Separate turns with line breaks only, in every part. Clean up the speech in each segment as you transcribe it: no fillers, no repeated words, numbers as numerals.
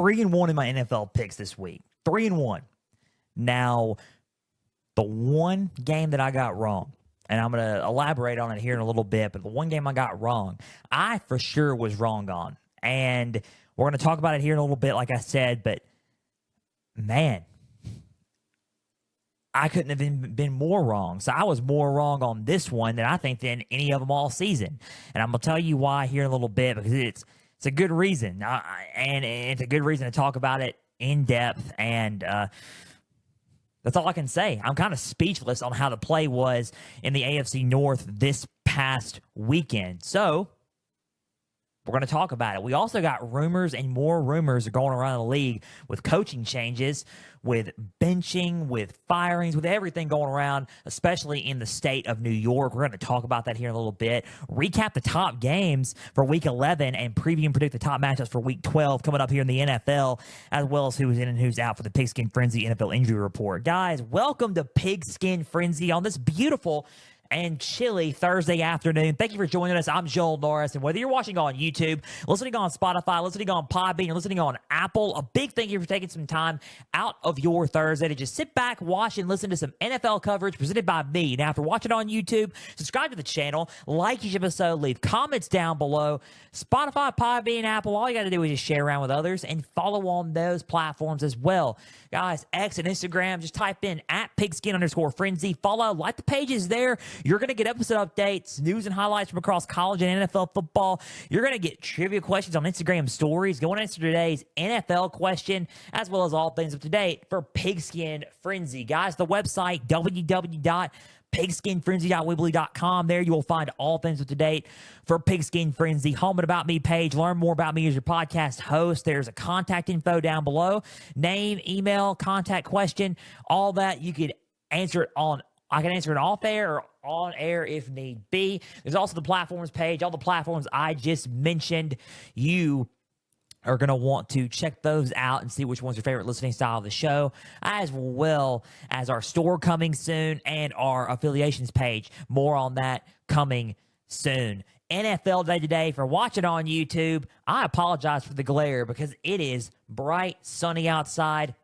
3-1 in my NFL picks this week. 3-1. Now, the one game that I got wrong, and I'm going to elaborate on it here in a little bit, but the one game I got wrong, I for sure was wrong on. And we're going to talk about it here in a little bit, like I said, but man, I couldn't have been more wrong. So I was more wrong on this one than I think than any of them all season. And I'm going to tell you why here in a little bit, because it's a good reason. And it's a good reason to talk about it in depth. And that's all I can say. I'm kind of speechless on how the play was in the AFC North this past weekend. So we're going to talk about it. We also got rumors and more rumors are going around the league with coaching changes, with benching, with firings, with everything going around, especially in the state of New York. We're going to talk about that here in a little bit. Recap the top games for Week 11 and preview and predict the top matchups for Week 12 coming up here in the NFL, as well as who's in and who's out for the Pigskin Frenzy NFL Injury Report. Guys, welcome to Pigskin Frenzy on this beautiful and chilly Thursday afternoon. Thank you for joining us. I'm Joel Norris, and whether you're watching on YouTube, listening on Spotify, listening on Podbean, or listening on Apple, a big thank you for taking some time out of your Thursday to just sit back, watch, and listen to some NFL coverage presented by me. Now, after watching on YouTube, subscribe to the channel, like each episode, leave comments down below. Spotify, Podbean, Apple, all you got to do is just share around with others and follow on those platforms as well. Guys, X and Instagram, just type in @pigskin_frenzy. Follow, like the pages there. You're going to get episode updates, news and highlights from across college and NFL football. You're going to get trivia questions on Instagram stories. Go and answer today's NFL question, as well as all things up to date for Pigskin Frenzy. Guys, the website, www.pigskinfrenzy.weebly.com. There you will find all things up to date for Pigskin Frenzy. Home and About Me page. Learn more about me as your podcast host. There's a contact info down below. Name, email, contact question, all that. You could answer it on. I can answer it off air or on air if need be. There's also the platforms page. All the platforms I just mentioned. You are going to want to check those out and see which one's your favorite listening style of the show, as well as our store coming soon and our affiliations page. More on that coming soon. NFL Day today. For watching on YouTube, I apologize for the glare because it is bright, sunny outside.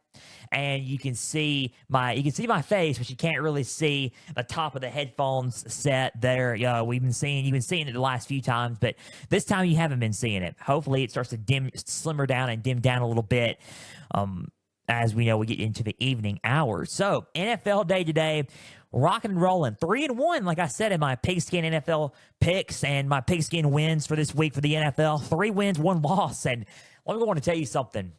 And you can see my face, but you can't really see the top of the headphones set there. You've been seeing it the last few times, but this time you haven't been seeing it. Hopefully it starts to slimmer down and dim down a little bit as we know we get into the evening hours. So NFL Day today, rocking and rolling. 3-1, like I said in my Pigskin NFL picks and my Pigskin wins for this week for the NFL. 3 wins, 1 loss. And I want to tell you something.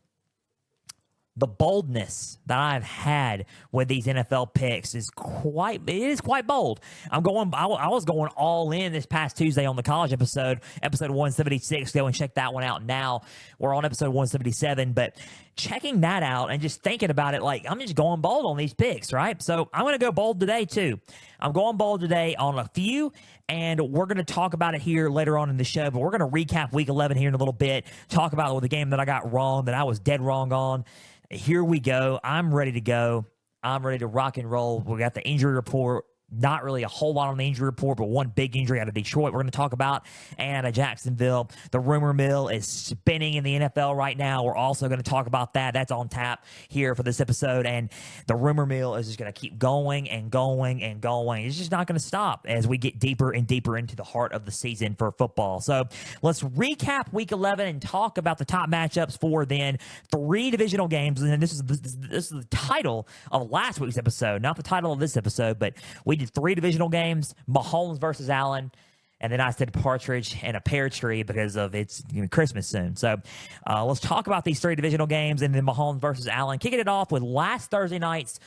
The boldness that I've had with these NFL picks is quite bold. I was going all in this past Tuesday on the college episode 176. Go and check that one out now. We're on episode 177, but checking that out and just thinking about it, like, I'm just going bold on these picks, right? So I'm going to go bold today too. I'm going bold today on a few, and we're going to talk about it here later on in the show, but we're going to recap Week 11 here in a little bit, talk about the game that I got wrong, that I was dead wrong on. Here we go. I'm ready to go. I'm ready to rock and roll. We got the injury report. Not really a whole lot on the injury report, but one big injury out of Detroit we're going to talk about, and out of Jacksonville. The rumor mill is spinning in the NFL right now. We're also going to talk about that. That's on tap here for this episode, and the rumor mill is just going to keep going and going and going. It's just not going to stop as we get deeper and deeper into the heart of the season for football. So let's recap Week 11 and talk about the top matchups for then 3 divisional games. And this is the title of last week's episode, not the title of this episode, but we did 3 divisional games, Mahomes versus Allen, and then I said partridge and a pear tree because of it's Christmas soon. So let's talk about these 3 divisional games and then Mahomes versus Allen. Kicking it off with last Thursday night's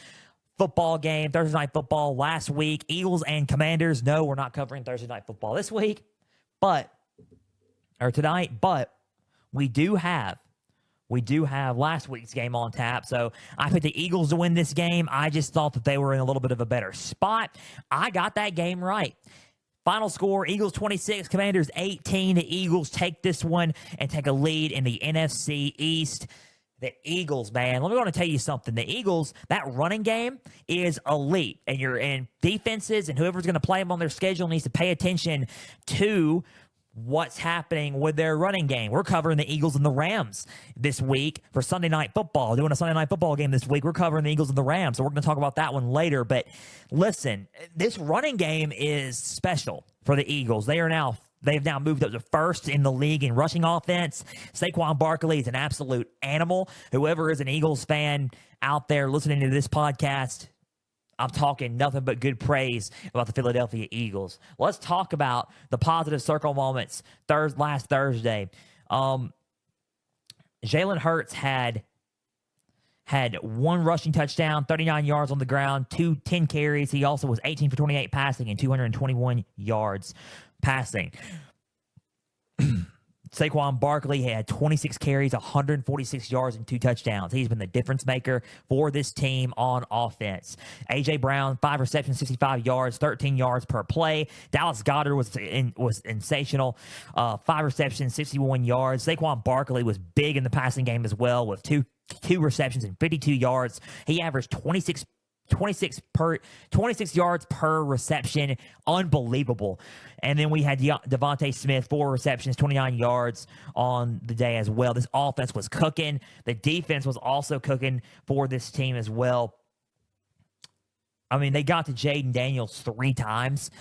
football game, Thursday night football last week, Eagles and Commanders. No, we're not covering Thursday night football this week, tonight, but we do have last week's game on tap. So I picked the Eagles to win this game. I just thought that they were in a little bit of a better spot. I got that game right. Final score, Eagles 26, Commanders 18. The Eagles take this one and take a lead in the NFC East. The Eagles, man, let me tell you something. The Eagles, that running game is elite. And defenses and whoever's going to play them on their schedule needs to pay attention to what's happening with their running game. We're covering the Eagles and the Rams this week for Sunday Night Football. Doing a Sunday Night Football game this week. We're covering the Eagles and the Rams, so we're going to talk about that one later. But listen, this running game is special for the Eagles. They've now moved up to first in the league in rushing offense. Saquon Barkley is an absolute animal. Whoever is an Eagles fan out there listening to this podcast, I'm talking nothing but good praise about the Philadelphia Eagles. Let's talk about the positive circle moments last Thursday. Jalen Hurts had one rushing touchdown, 39 yards on the ground, 10 carries. He also was 18 for 28 passing and 221 yards passing. Saquon Barkley had 26 carries, 146 yards, and 2 touchdowns. He's been the difference maker for this team on offense. A.J. Brown, 5 receptions, 65 yards, 13 yards per play. Dallas Goedert was sensational. 5 receptions, 61 yards. Saquon Barkley was big in the passing game as well with two receptions and 52 yards. He averaged 26 yards per reception. Unbelievable. And then we had Devontae Smith, 4 receptions, 29 yards on the day as well. This offense was cooking. The defense was also cooking for this team as well. I mean, they got to Jaden Daniels 3 times.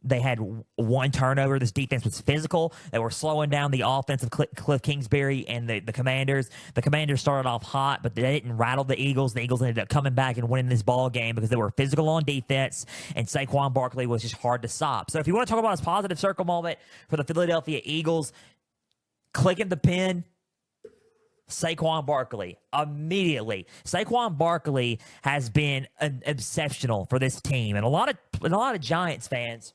They had 1 turnover. This defense was physical. They were slowing down the offense of Cliff Kingsbury and the Commanders. The Commanders started off hot, but they didn't rattle the Eagles. The Eagles ended up coming back and winning this ball game because they were physical on defense, and Saquon Barkley was just hard to stop. So if you want to talk about his positive circle moment for the Philadelphia Eagles, click in the pin. Saquon Barkley, immediately. Saquon Barkley has been exceptional for this team. And a lot of Giants fans,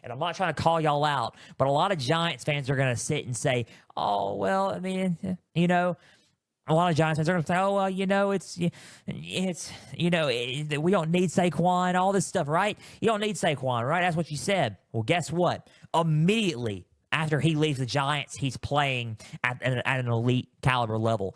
and I'm not trying to call y'all out, but a lot of Giants fans are going to sit and say, oh, well, I mean, you know, a lot of Giants fans are going to say, oh, well, you know, it's we don't need Saquon, all this stuff, right? You don't need Saquon, right? That's what you said. Well, guess what? Immediately after he leaves the Giants, he's playing at an elite caliber level.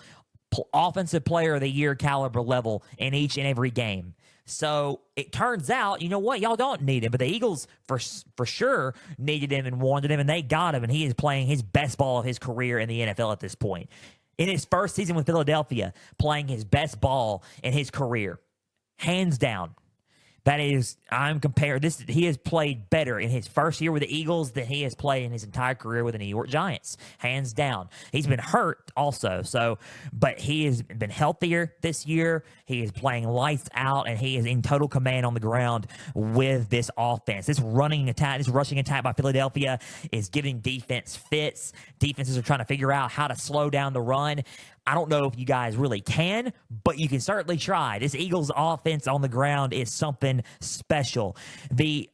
Offensive player of the year caliber level in each and every game. So it turns out, you know what? Y'all don't need him, but the Eagles for sure needed him and wanted him, and they got him, and he is playing his best ball of his career in the NFL at this point. In his first season with Philadelphia, playing his best ball in his career. Hands down. That is, he has played better in his first year with the Eagles than he has played in his entire career with the New York Giants. Hands down. He's been hurt also, but he has been healthier this year. He is playing lights out, and he is in total command on the ground with this offense. This rushing attack by Philadelphia is giving defense fits. Defenses are trying to figure out how to slow down the run. I don't know if you guys really can, but you can certainly try. This Eagles offense on the ground is something special. The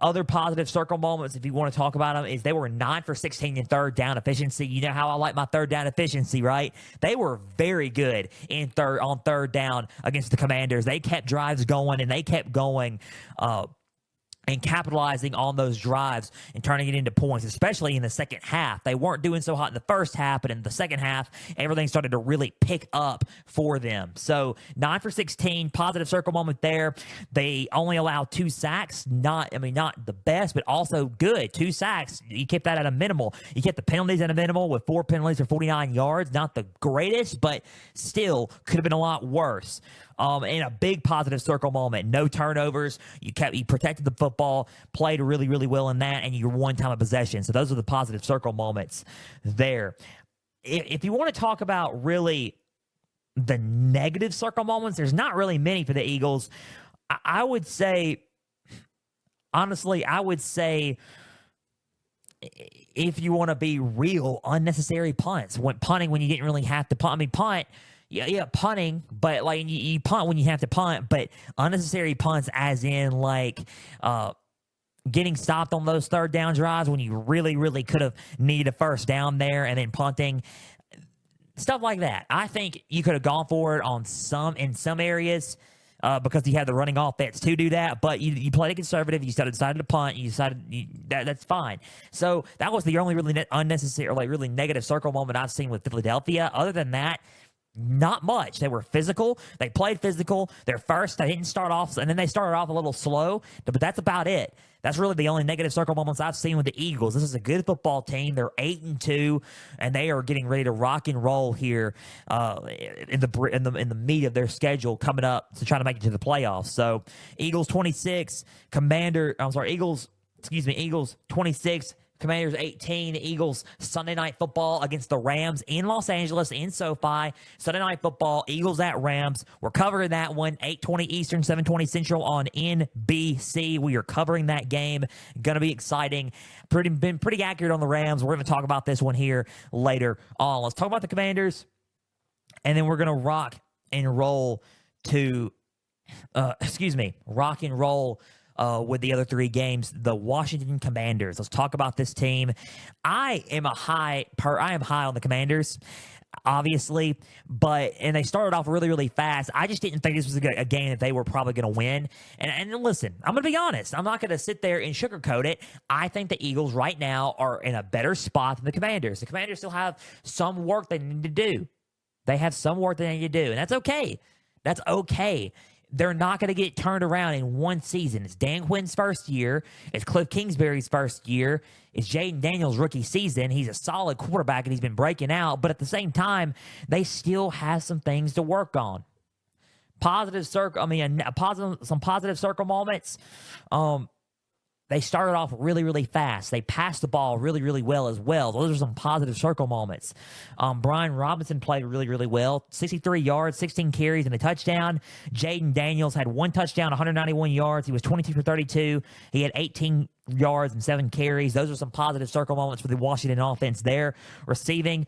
other positive circle moments, if you want to talk about them, is they were 9 for 16 in third down efficiency. You know how I like my third down efficiency, right? They were very good on third down against the Commanders. They kept drives going, and they kept going and capitalizing on those drives and turning it into points, especially in the second half. They weren't doing so hot in the first half, but in the second half, everything started to really pick up for them. So 9 for 16, positive circle moment there. They only allowed 2 sacks, not the best, but also good. 2 sacks, you kept that at a minimal. You kept the penalties at a minimal with 4 penalties for 49 yards. Not the greatest, but still could have been a lot worse. And a big positive circle moment. No turnovers. You protected the football, played really, really well in that, and you won time of possession. So those are the positive circle moments there. If you want to talk about really the negative circle moments, there's not really many for the Eagles. I would say, honestly, if you want to be real, unnecessary punts. Punting when you didn't really have to punt. I mean, punt. Yeah, punting, but like you punt when you have to punt, but unnecessary punts as in like getting stopped on those third down drives when you really, really could have needed a first down there, and then punting. Stuff like that. I think you could have gone for it in some areas because you had the running offense to do that, but you played it conservative. You decided to punt. That's fine. So that was the only really unnecessary, like really negative circle moment I've seen with Philadelphia. Other than that, Not much. They were physical. They played physical. Their first, they didn't start off, and then they started off a little slow, but that's about it. That's really the only negative circle moments I've seen with the Eagles. This is a good football team. They're 8-2, and they are getting ready to rock and roll here in the meat of their schedule coming up to try to make it to the playoffs. So Eagles 26, Eagles 26. Commanders 18, the Eagles Sunday Night Football against the Rams in Los Angeles in SoFi. Sunday Night Football, Eagles at Rams. We're covering that one, 8:20 Eastern, 7:20 Central on NBC. We are covering that game. Going to be exciting. Been pretty accurate on the Rams. We're going to talk about this one here later on. Let's talk about the Commanders, and then we're going to rock and roll with the other three games, the Washington Commanders. Let's talk about this team. I am high on the Commanders, obviously, and they started off really, really fast. I just didn't think this was a game that they were probably going to win. And listen, I'm going to be honest. I'm not going to sit there and sugarcoat it. I think the Eagles right now are in a better spot than the Commanders. The Commanders still have some work they need to do. They have some work they need to do, and that's okay. That's okay. They're not going to get turned around in one season. It's Dan Quinn's first year. It's Cliff Kingsbury's first year. It's Jaden Daniels' rookie season. He's a solid quarterback, and he's been breaking out. But at the same time, they still have some things to work on. Some positive circle moments. They started off really, really fast. They passed the ball really, really well as well. Those are some positive circle moments. Brian Robinson played really, really well. 63 yards, 16 carries, and a touchdown. Jaden Daniels had one touchdown, 191 yards. He was 22 for 32. He had 18 yards and 7 carries. Those are some positive circle moments for the Washington offense there. Receiving,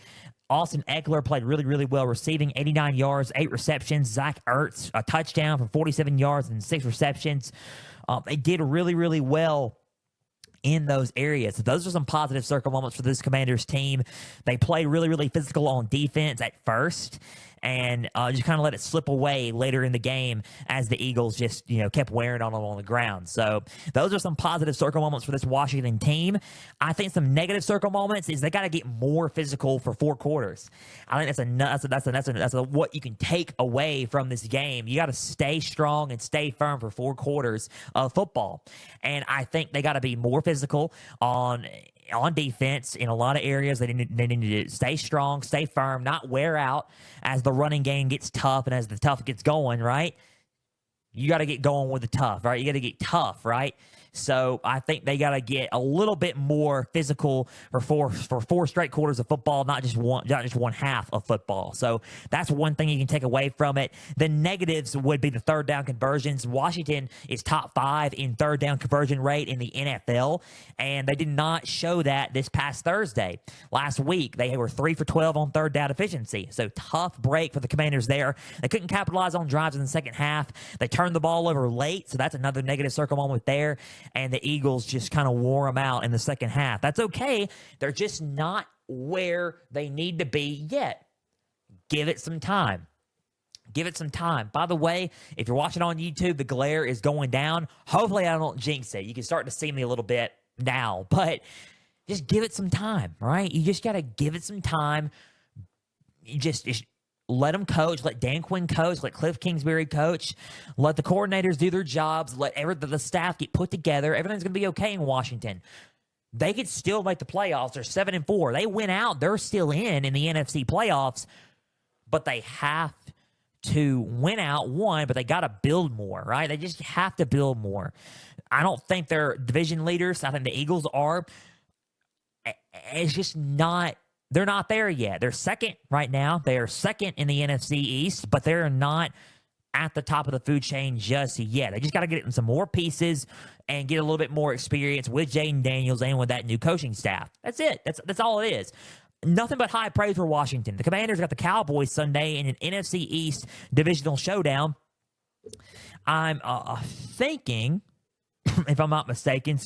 Austin Eckler played really, really well, receiving 89 yards, 8 receptions. Zach Ertz, a touchdown for 47 yards and 6 receptions. They did really, really well in those areas. So those are some positive circle moments for this Commanders team. They played really, really physical on defense at first, and just kind of let it slip away later in the game as the Eagles just, kept wearing on them on the ground. So those are some positive circle moments for this Washington team. I think some negative circle moments is they got to get more physical for 4 quarters. I think that's what you can take away from this game. You got to stay strong and stay firm for 4 quarters of football. And I think they got to be more physical on defense in a lot of areas. They need to stay strong, stay firm, not wear out as the running game gets tough and as the tough gets going, right? You got to get going with the tough, right? You got to get tough, right? So I think they got to get a little bit more physical for 4 straight quarters of football, not just one half of football. So that's one thing you can take away from it. The negatives would be the third down conversions. Washington is top 5 in third down conversion rate in the NFL, and they did not show that this past Thursday. Last week, they were 3 for 12 on third down efficiency. So tough break for the Commanders there. They couldn't capitalize on drives in the second half. They turned the ball over late, so that's another negative circle moment there. And the Eagles just kind of wore them out in the second half. That's okay. They're just not where they need to be yet. Give it some time. Give it some time. By the way, if you're watching on YouTube, the glare is going down. Hopefully I don't jinx it. You can start to see me a little bit now, but just give it some time, right? You just got to give it some time. You just let them coach. Let Dan Quinn coach. Let Cliff Kingsbury coach. Let the coordinators do their jobs. Let the staff get put together. Everything's going to be okay in Washington. They could still make the playoffs. They're 7-4. They win out. They're still in the NFC playoffs, but they have to win out one, but they got to build more, right? They just have to build more. I don't think they're division leaders. I think the Eagles are. It's just not. They're not there yet. They're second right now. They are second in the NFC East, but they're not at the top of the food chain just yet. They just got to get in some more pieces and get a little bit more experience with Jaden Daniels and with that new coaching staff. That's it. That's all it is. Nothing but high praise for Washington. The Commanders got the Cowboys Sunday in an NFC East divisional showdown. I'm thinking, if I'm not mistaken,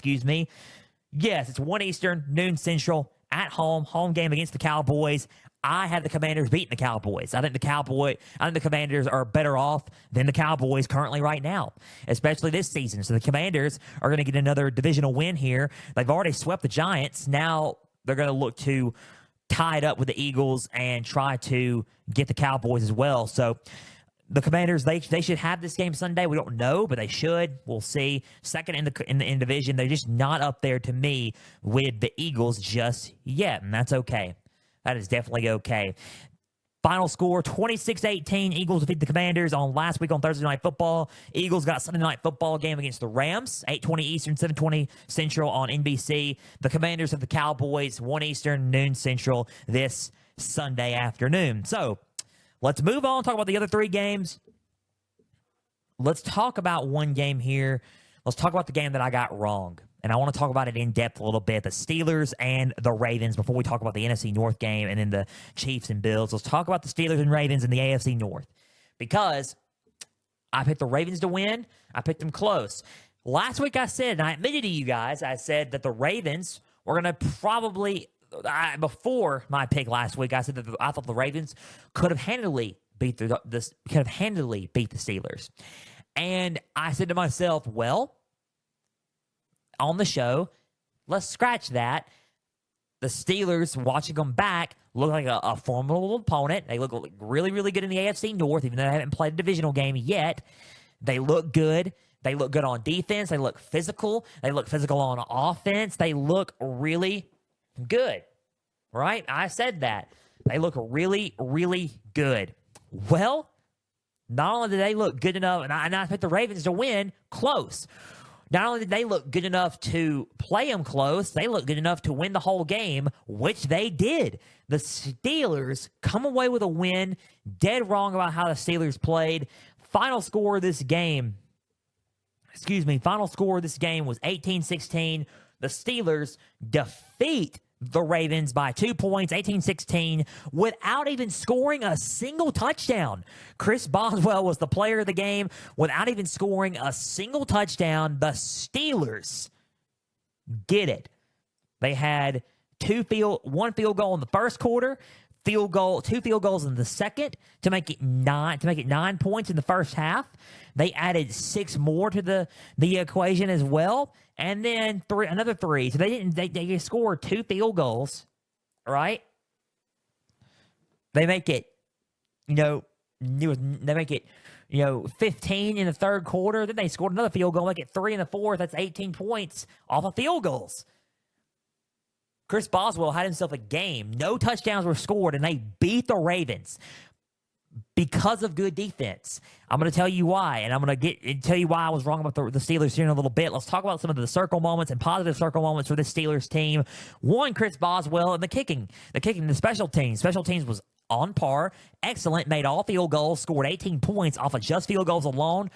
yes, it's 1 Eastern, noon Central. At home game against the Cowboys. I had the Commanders beating the Cowboys. I think the Commanders are better off than the Cowboys currently right now, especially this season. So the Commanders are going to get another divisional win here. They've already swept the Giants. Now they're going to look to tie it up with the Eagles and try to get the Cowboys as well. So the Commanders, they should have this game Sunday. We don't know, but they should. We'll see. Second in the division, they're just not up there to me with the Eagles just yet, and that's okay. That is definitely okay. Final score, 26-18. Eagles defeat the Commanders on last week on Thursday Night Football. Eagles got a Sunday Night Football game against the Rams, 8:20 Eastern, 7:20 Central on NBC. The Commanders have the Cowboys, 1 Eastern, noon Central this Sunday afternoon. So let's move on, talk about the other 3 games. Let's talk about one game here. Let's talk about the game that I got wrong. And I want to talk about it in depth a little bit, the Steelers and the Ravens, before we talk about the NFC North game and then the Chiefs and Bills. Let's talk about the Steelers and Ravens in the AFC North, because I picked the Ravens to win. I picked them close. Last week I said, and I admitted to you guys, I said that the Ravens were going to probably, before my pick last week, I said that I thought the Ravens could have handily beat the Steelers. And I said to myself, well, on the show, let's scratch that. The Steelers, watching them back, look like a formidable opponent. They look really, really good in the AFC North, even though they haven't played a divisional game yet. They look good. They look good on defense. They look physical. They look physical on offense. They look really good, right? I said that. They look really, really good. Well, not only did they look good enough, and I picked the Ravens to win close. Not only did they look good enough to play them close, they looked good enough to win the whole game, which they did. The Steelers come away with a win. Dead wrong about how the Steelers played. Final score of this game was 18-16. The Steelers defeat the Ravens by 2 points, 18-16, without even scoring a single touchdown. Chris Boswell was the player of the game without even scoring a single touchdown. The Steelers get it. They had one field goal in the first quarter, two field goals in the second to make it 9 points in the first half. They added 6 more to the equation as well, and then another 3. So they scored 2 field goals, right? They make it, 15 in the third quarter. Then they scored another field goal, make it 3 in the fourth. That's 18 points off of field goals. Chris Boswell had himself a game. No touchdowns were scored, and they beat the Ravens because of good defense. I'm going to tell you why, and I'm going to tell you why I was wrong about the Steelers here in a little bit. Let's talk about some of the circle moments and positive circle moments for this Steelers team. One, Chris Boswell, and the special teams. Special teams was on par, excellent, made all field goals, scored 18 points off of just field goals alone.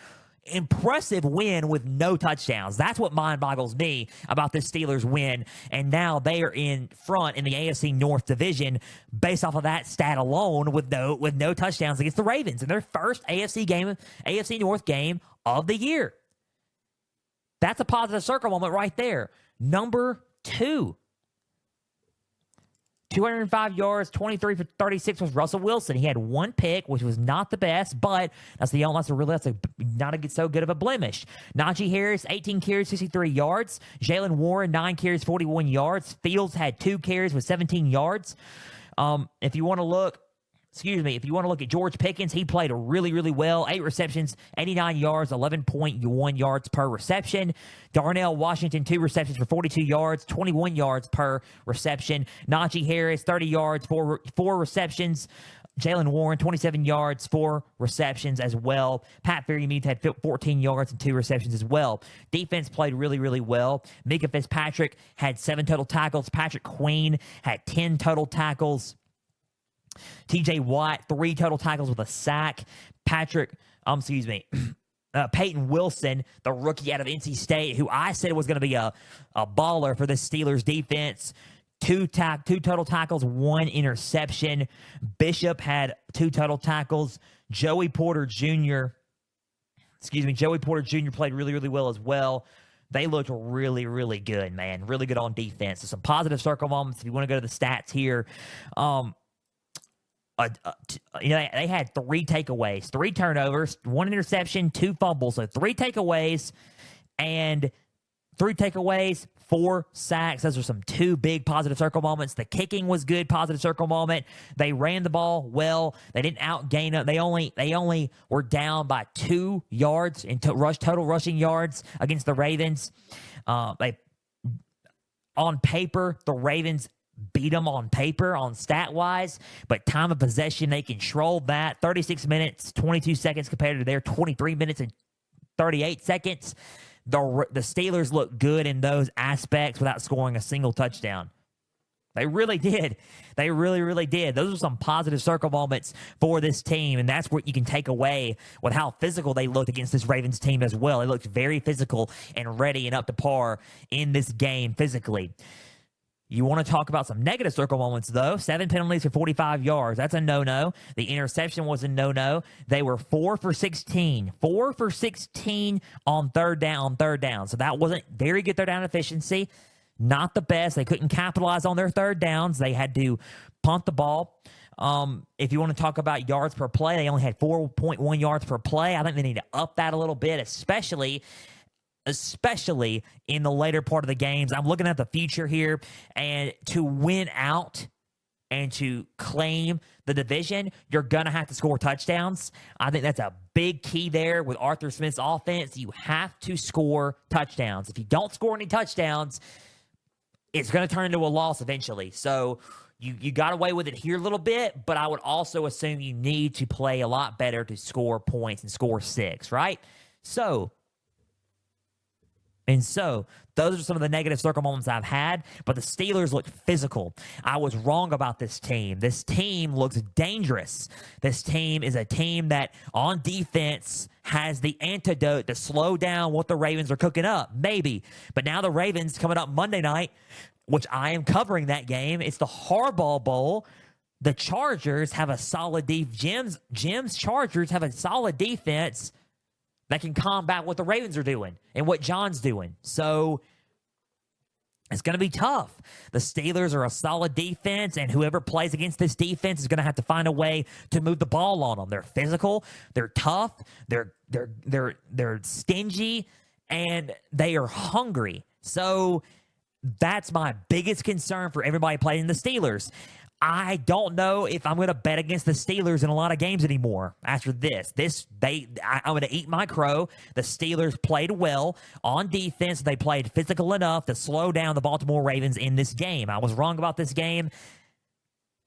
Impressive win with no touchdowns. That's what mind boggles me about this Steelers win. And now they are in front in the AFC North division based off of that stat alone with no touchdowns against the Ravens in their first AFC North game of the year. That's a positive circle moment right there. Number 2. 205 yards, 23 for 36 was Russell Wilson. He had 1 pick, which was not the best, but that's not so good of a blemish. Najee Harris, 18 carries, 63 yards. Jalen Warren, 9 carries, 41 yards. Fields had 2 carries with 17 yards. If you want to look at George Pickens, he played really, really well. 8 receptions, 89 yards, 11.1 yards per reception. Darnell Washington, 2 receptions for 42 yards, 21 yards per reception. Najee Harris, 30 yards, 4 receptions. Jalen Warren, 27 yards, 4 receptions as well. Pat Freiermuth had 14 yards and 2 receptions as well. Defense played really, really well. Mika Fitzpatrick had 7 total tackles. Patrick Queen had 10 total tackles. TJ Watt, 3 total tackles with a sack. Peyton Wilson, the rookie out of NC State, who I said was going to be a baller for the Steelers defense. 2 total tackles, 1 interception. Bishop had 2 total tackles. Joey Porter Jr. played really, really well as well. They looked really, really good, man. Really good on defense. So some positive circle moments if you want to go to the stats here. They had 3 takeaways, 3 turnovers, 1 interception, 2 fumbles. So 3 takeaways, 4 sacks. Those are some 2 big positive circle moments. The kicking was good, positive circle moment. They ran the ball well. They didn't outgain it. They only were down by 2 yards in total rushing yards against the Ravens. On paper, the Ravens beat them on paper, on stat-wise, but time of possession, they controlled that. 36 minutes, 22 seconds compared to their 23 minutes and 38 seconds. The Steelers looked good in those aspects without scoring a single touchdown. They really did. They really, really did. Those are some positive circle moments for this team, and that's what you can take away with how physical they looked against this Ravens team as well. They looked very physical and ready and up to par in this game physically. You want to talk about some negative circle moments, though. 7 penalties for 45 yards. That's a no-no. The interception was a no-no. They were 4 for 16. 4 for 16 on third down. So that wasn't very good third down efficiency. Not the best. They couldn't capitalize on their third downs. They had to punt the ball. If you want to talk about yards per play, they only had 4.1 yards per play. I think they need to up that a little bit, especially in the later part of the games. I'm looking at the future here, and to win out and to claim the division, you're going to have to score touchdowns. I think that's a big key there with Arthur Smith's offense. You have to score touchdowns. If you don't score any touchdowns, it's going to turn into a loss eventually. So you got away with it here a little bit, but I would also assume you need to play a lot better to score points and score 6, right? So those are some of the negative circle moments I've had, but the Steelers looked physical. I was wrong about this team. This team looks dangerous. This team is a team that on defense has the antidote to slow down what the Ravens are cooking up, maybe. But now the Ravens coming up Monday night, which I am covering that game. It's the Harbaugh Bowl. The Chargers have a solid defense. Jim's Chargers have a solid defense that can combat what the Ravens are doing and what John's doing. So it's going to be tough. The Steelers are a solid defense, and whoever plays against this defense is going to have to find a way to move the ball on them. They're physical, they're tough, they're stingy, and they are hungry. So that's my biggest concern for everybody playing the Steelers. I don't know if I'm going to bet against the Steelers in a lot of games anymore after this. I'm going to eat my crow. The Steelers played well on defense. They played physical enough to slow down the Baltimore Ravens in this game. I was wrong about this game.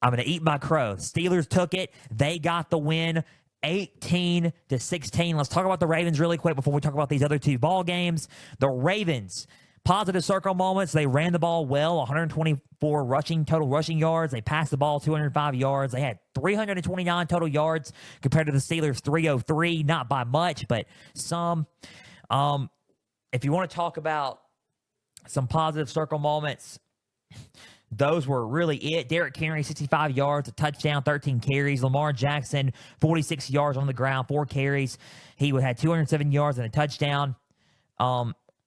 I'm going to eat my crow. Steelers took it. They got the win, 18-16. Let's talk about the Ravens really quick before we talk about these other 2 ball games. The Ravens, positive circle moments. They ran the ball well, 124 total rushing yards. They passed the ball 205 yards. They had 329 total yards compared to the Steelers' 303. Not by much, but some. If you want to talk about some positive circle moments, those were really it. Derrick Henry, 65 yards, a touchdown, 13 carries. Lamar Jackson, 46 yards on the ground, 4 carries. He had 207 yards and a touchdown.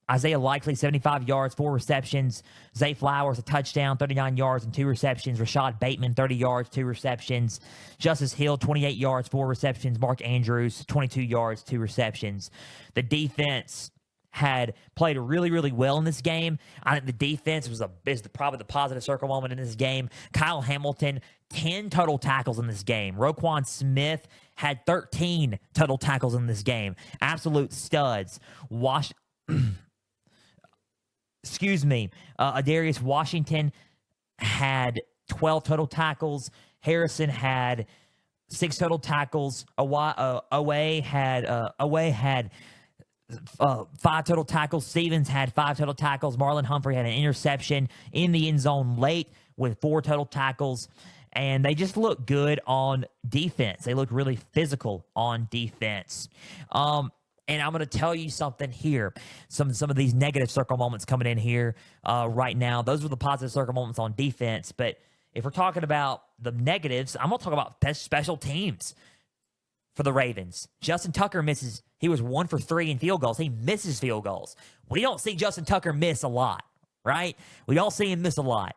Isaiah Likely, 75 yards, 4 receptions. Zay Flowers, a touchdown, 39 yards and 2 receptions. Rashad Bateman, 30 yards, 2 receptions. Justice Hill, 28 yards, 4 receptions. Mark Andrews, 22 yards, 2 receptions. The defense had played really, really well in this game. I think the defense is probably the positive circle moment in this game. Kyle Hamilton, 10 total tackles in this game. Roquan Smith had 13 total tackles in this game. Absolute studs. Adarius Washington had 12 total tackles. Harrison had 6 total tackles. Owe had 5 total tackles. Stevens had 5 total tackles. Marlon Humphrey had an interception in the end zone late with 4 total tackles. And they just looked good on defense. They looked really physical on defense. And I'm going to tell you something here. Some of these negative circle moments coming in here right now. Those were the positive circle moments on defense. But if we're talking about the negatives, I'm going to talk about special teams for the Ravens. Justin Tucker misses. He was 1 for 3 in field goals. He misses field goals. We don't see Justin Tucker miss a lot, right? We don't see him miss a lot.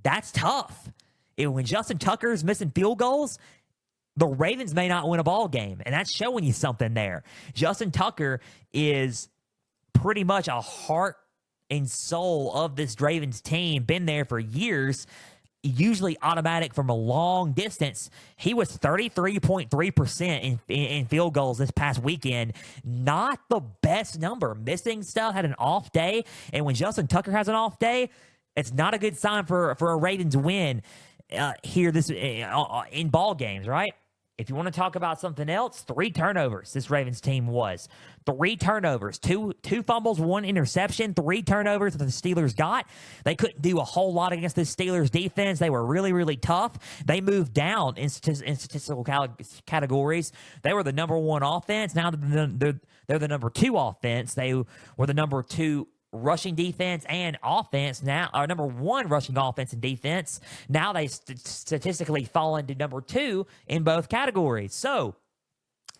That's tough. When Justin Tucker's missing field goals, the Ravens may not win a ball game, and that's showing you something there. Justin Tucker is pretty much a heart and soul of this Ravens team. Been there for years. Usually automatic from a long distance. He was 33.3% in field goals this past weekend. Not the best number. Missing stuff, had an off day. And when Justin Tucker has an off day, it's not a good sign for a Ravens win here in ball games, right? If you want to talk about something else, 3 turnovers this Ravens team was. 3 turnovers, two fumbles, 1 interception, 3 turnovers that the Steelers got. They couldn't do a whole lot against the Steelers defense. They were really, really tough. They moved down in statistical categories. They were the number 1 offense. Now they're the number 2 offense. They were the number 2 rushing defense and offense now, or number 1 rushing offense and defense. Now they statistically fall into number 2 in both categories. So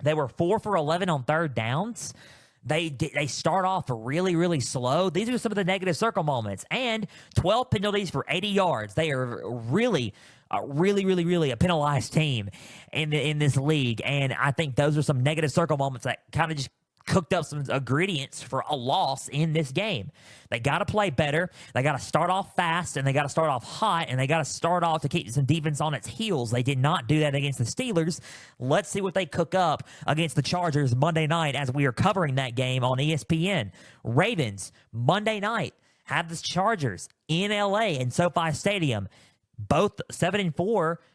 they were 4 for 11 on third downs. They start off really, really slow. These are some of the negative circle moments. And 12 penalties for 80 yards. They are really a penalized team in this league. And I think those are some negative circle moments that kind of just cooked up some ingredients for a loss in this game. They got to play better. They got to start off fast, and they got to start off hot, and they got to start off to keep some defense on its heels. They did not do that against the Steelers. Let's see what they cook up against the Chargers Monday night as we are covering that game on ESPN. Ravens, Monday night, have the Chargers in L.A. in SoFi Stadium. Both 7-4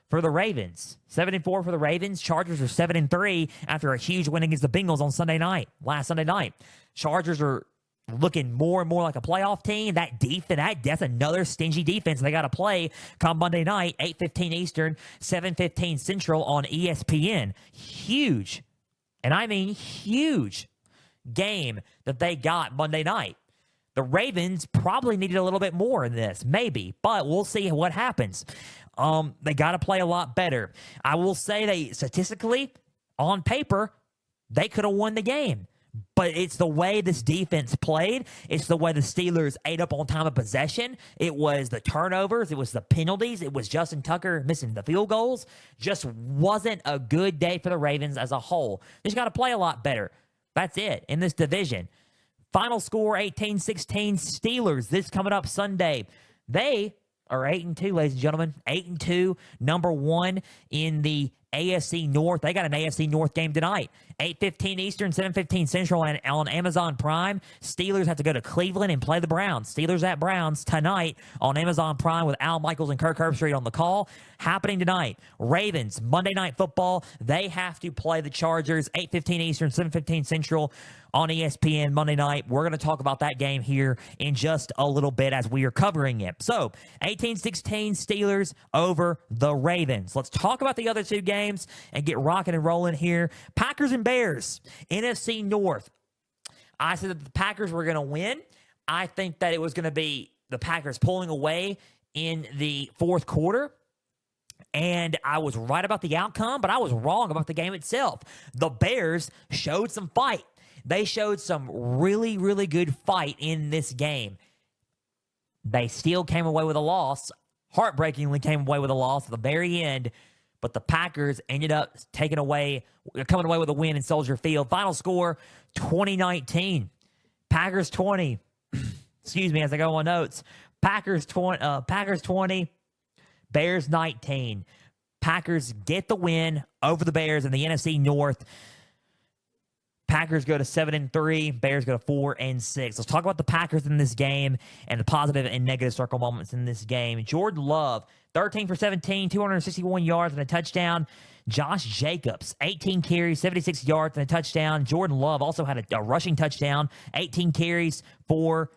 for the Ravens. 7-4 for the Ravens. Chargers are 7-3 after a huge win against the Bengals on last Sunday night. Chargers are looking more and more like a playoff team. That defense, that's another stingy defense they got to play come Monday night, 8:15 Eastern, 7:15 Central on ESPN. Huge, and I mean huge game that they got Monday night. The Ravens probably needed a little bit more in this, maybe, but we'll see what happens. They got to play a lot better. I will say they statistically, on paper, they could have won the game. But it's the way this defense played. It's the way the Steelers ate up on time of possession. It was the turnovers. It was the penalties. It was Justin Tucker missing the field goals. Just wasn't a good day for the Ravens as a whole. They just got to play a lot better. That's it in this division. Final score, 18-16 Steelers. This coming up Sunday. They are 8-2, ladies and gentlemen. 8-2, number 1 in the AFC North. They got an AFC North game tonight. 8:15 Eastern, 7:15 Central on Amazon Prime. Steelers have to go to Cleveland and play the Browns. Steelers at Browns tonight on Amazon Prime with Al Michaels and Kirk Herbstreit on the call. Happening tonight. Ravens, Monday Night Football. They have to play the Chargers. 8:15 Eastern, 7:15 Central on ESPN Monday night. We're going to talk about that game here in just a little bit as we are covering it. So, 18-16 Steelers over the Ravens. Let's talk about the other 2 games and get rocking and rolling here. Packers and Bears, NFC North. I said that the Packers were going to win. I think that it was going to be the Packers pulling away in the fourth quarter. And I was right about the outcome, but I was wrong about the game itself. The Bears showed some fight. They showed some really, really good fight in this game. They still came away with a loss. Heartbreakingly came away with a loss at the very end. But the Packers ended up coming away with a win in Soldier Field. Final score, 2019. Packers 20. Excuse me as I go on notes. Packers 20. Bears 19. Packers get the win over the Bears in the NFC North. Packers go to 7-3. Bears go to 4-6. Let's talk about the Packers in this game and the positive and negative circle moments in this game. Jordan Love, 13 for 17, 261 yards and a touchdown. Josh Jacobs, 18 carries, 76 yards and a touchdown. Jordan Love also had a rushing touchdown, 18 yards, 4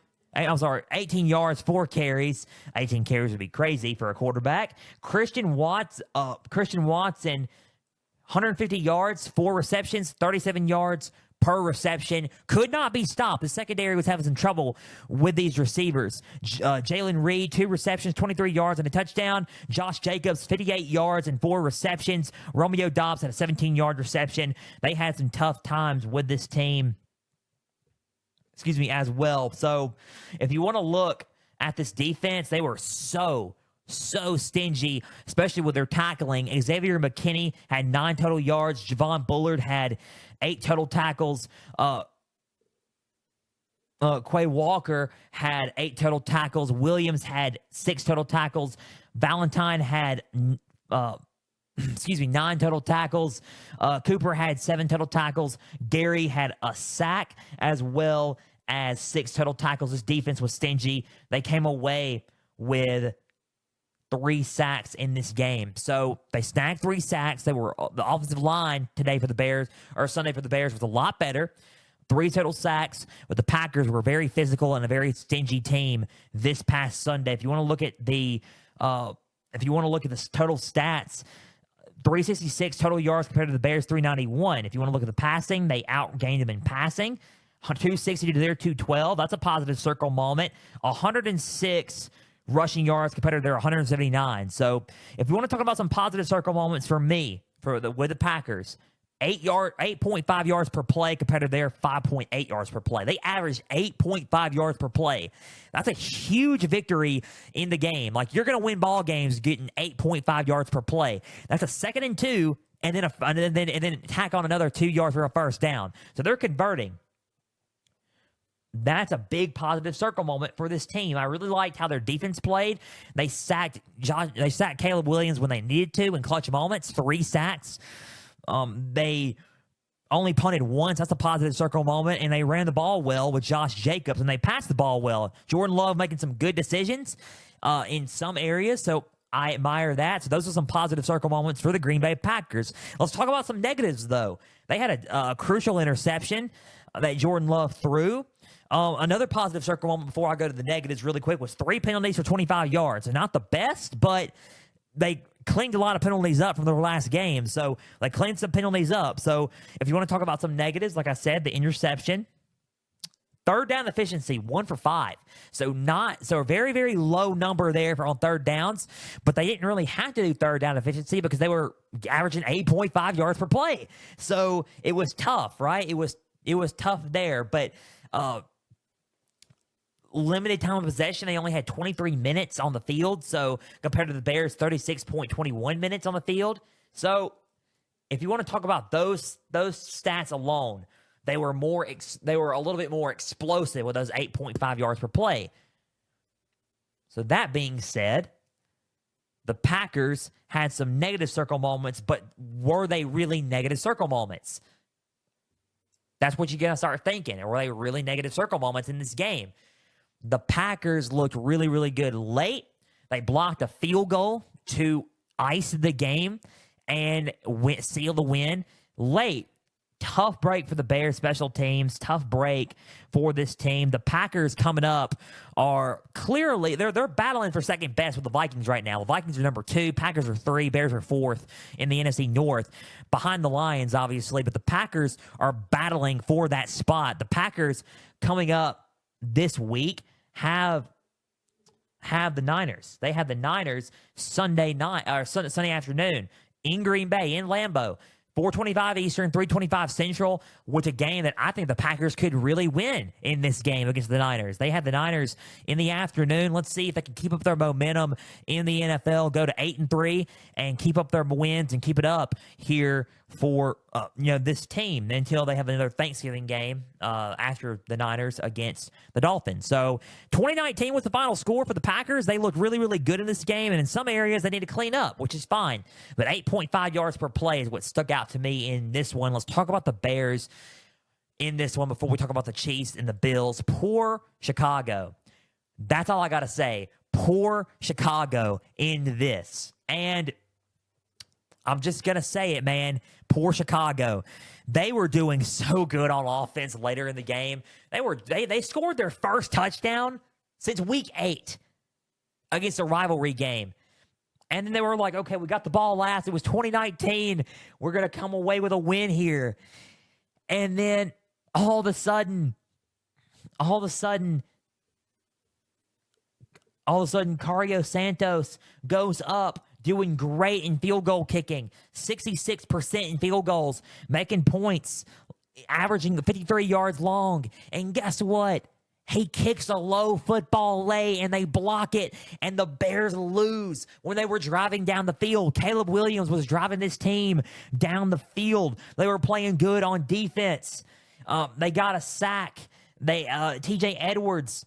carries. 18 carries would be crazy for a quarterback. Christian Watson, 150 yards, 4 receptions, 37 yards per reception. Could not be stopped. The secondary was having some trouble with these receivers. Jalen Reed, 2 receptions, 23 yards and a touchdown. Josh Jacobs, 58 yards and 4 receptions. Romeo Doubs had a 17-yard reception. They had some tough times with this team, as well. So if you want to look at this defense, they were so stingy, especially with their tackling. Xavier McKinney had 9 total yards. Javon Bullard had 8 total tackles. Quay Walker had 8 total tackles. Williams had 6 total tackles. Valentine had 9 total tackles. Cooper had 7 total tackles. Gary had a sack as well as 6 total tackles. His defense was stingy. They came away with 3 sacks in this game. So they snagged 3 sacks. The offensive line today for the Bears, or Sunday for the Bears, was a lot better. 3 total sacks, but the Packers were very physical and a very stingy team this past Sunday. If you want to look at the total stats, 366 total yards compared to the Bears 391. If you want to look at the passing, they outgained them in passing, 260 to their 212. That's a positive circle moment. 106 rushing yards compared to their 179. So if you want to talk about some positive circle moments for me with the Packers, 8.5 yards per play compared to their 5.8 yards per play. They averaged 8.5 yards per play. That's a huge victory in the game. Like, you're going to win ball games getting 8.5 yards per play. That's a 2nd and 2, and then tack on another 2 yards for a first down. So they're converting. That's a big positive circle moment for this team. I really liked how their defense played. They sacked Caleb Williams when they needed to in clutch moments. 3 sacks. They only punted once. That's a positive circle moment. And they ran the ball well with Josh Jacobs, and they passed the ball well. Jordan Love making some good decisions in some areas. So I admire that. So those are some positive circle moments for the Green Bay Packers. Let's talk about some negatives, though. They had a crucial interception that Jordan Love threw. Another positive circle moment before I go to the negatives really quick was 3 penalties for 25 yards. So not the best, but they cleaned a lot of penalties up from their last game. So they cleaned some penalties up. So if you want to talk about some negatives, like I said, the interception. 3rd down efficiency, 1 for 5. So a very, very low number there on 3rd downs, but they didn't really have to do 3rd down efficiency because they were averaging 8.5 yards per play. So it was tough, right? It was tough there, but limited time of possession. They only had 23 minutes on the field, so compared to the Bears, 36.21 minutes on the field. So if you want to talk about those stats alone, they were a little bit more explosive with those 8.5 yards per play. So that being said, the Packers had some negative circle moments, but were they really negative circle moments? That's what you're going to start thinking. Were they really negative circle moments in this game? The Packers looked really, really good late. They blocked a field goal to ice the game and seal the win late. Tough break for the Bears special teams. Tough break for this team. The Packers coming up are clearly, they're battling for second best with the Vikings right now. The Vikings are number 2. Packers are 3. Bears are 4th in the NFC North. Behind the Lions, obviously. But the Packers are battling for that spot. The Packers coming up this week have the Niners. They have the Niners Sunday night or Sunday afternoon in Green Bay, in Lambeau. 4:25 Eastern, 3:25 Central, with a game that I think the Packers could really win in this game against the Niners. They have the Niners in the afternoon. Let's see if they can keep up their momentum in the NFL, go to 8-3, and keep up their wins and keep it up here for this team until they have another Thanksgiving game after the Niners against the Dolphins. So 2019 was the final score for the Packers. They looked really, really good in this game, and in some areas they need to clean up, which is fine. But 8.5 yards per play is what stuck out to me in this one. Let's talk about the Bears in this one before we talk about the Chiefs and the Bills. Poor Chicago. That's all I got to say. Poor Chicago in this. And I'm just going to say it, man. Poor Chicago. They were doing so good on offense later in the game. They scored their first touchdown since week 8 against a rivalry game. And then they were like, okay, we got the ball last. It was 2019. We're going to come away with a win here. And then all of a sudden, Cario Santos goes up, doing great in field goal kicking, 66% in field goals, making points, averaging 53 yards long. And guess what? He kicks a low football late, and they block it, and the Bears lose when they were driving down the field. Caleb Williams was driving this team down the field. They were playing good on defense. They got a sack. TJ Edwards.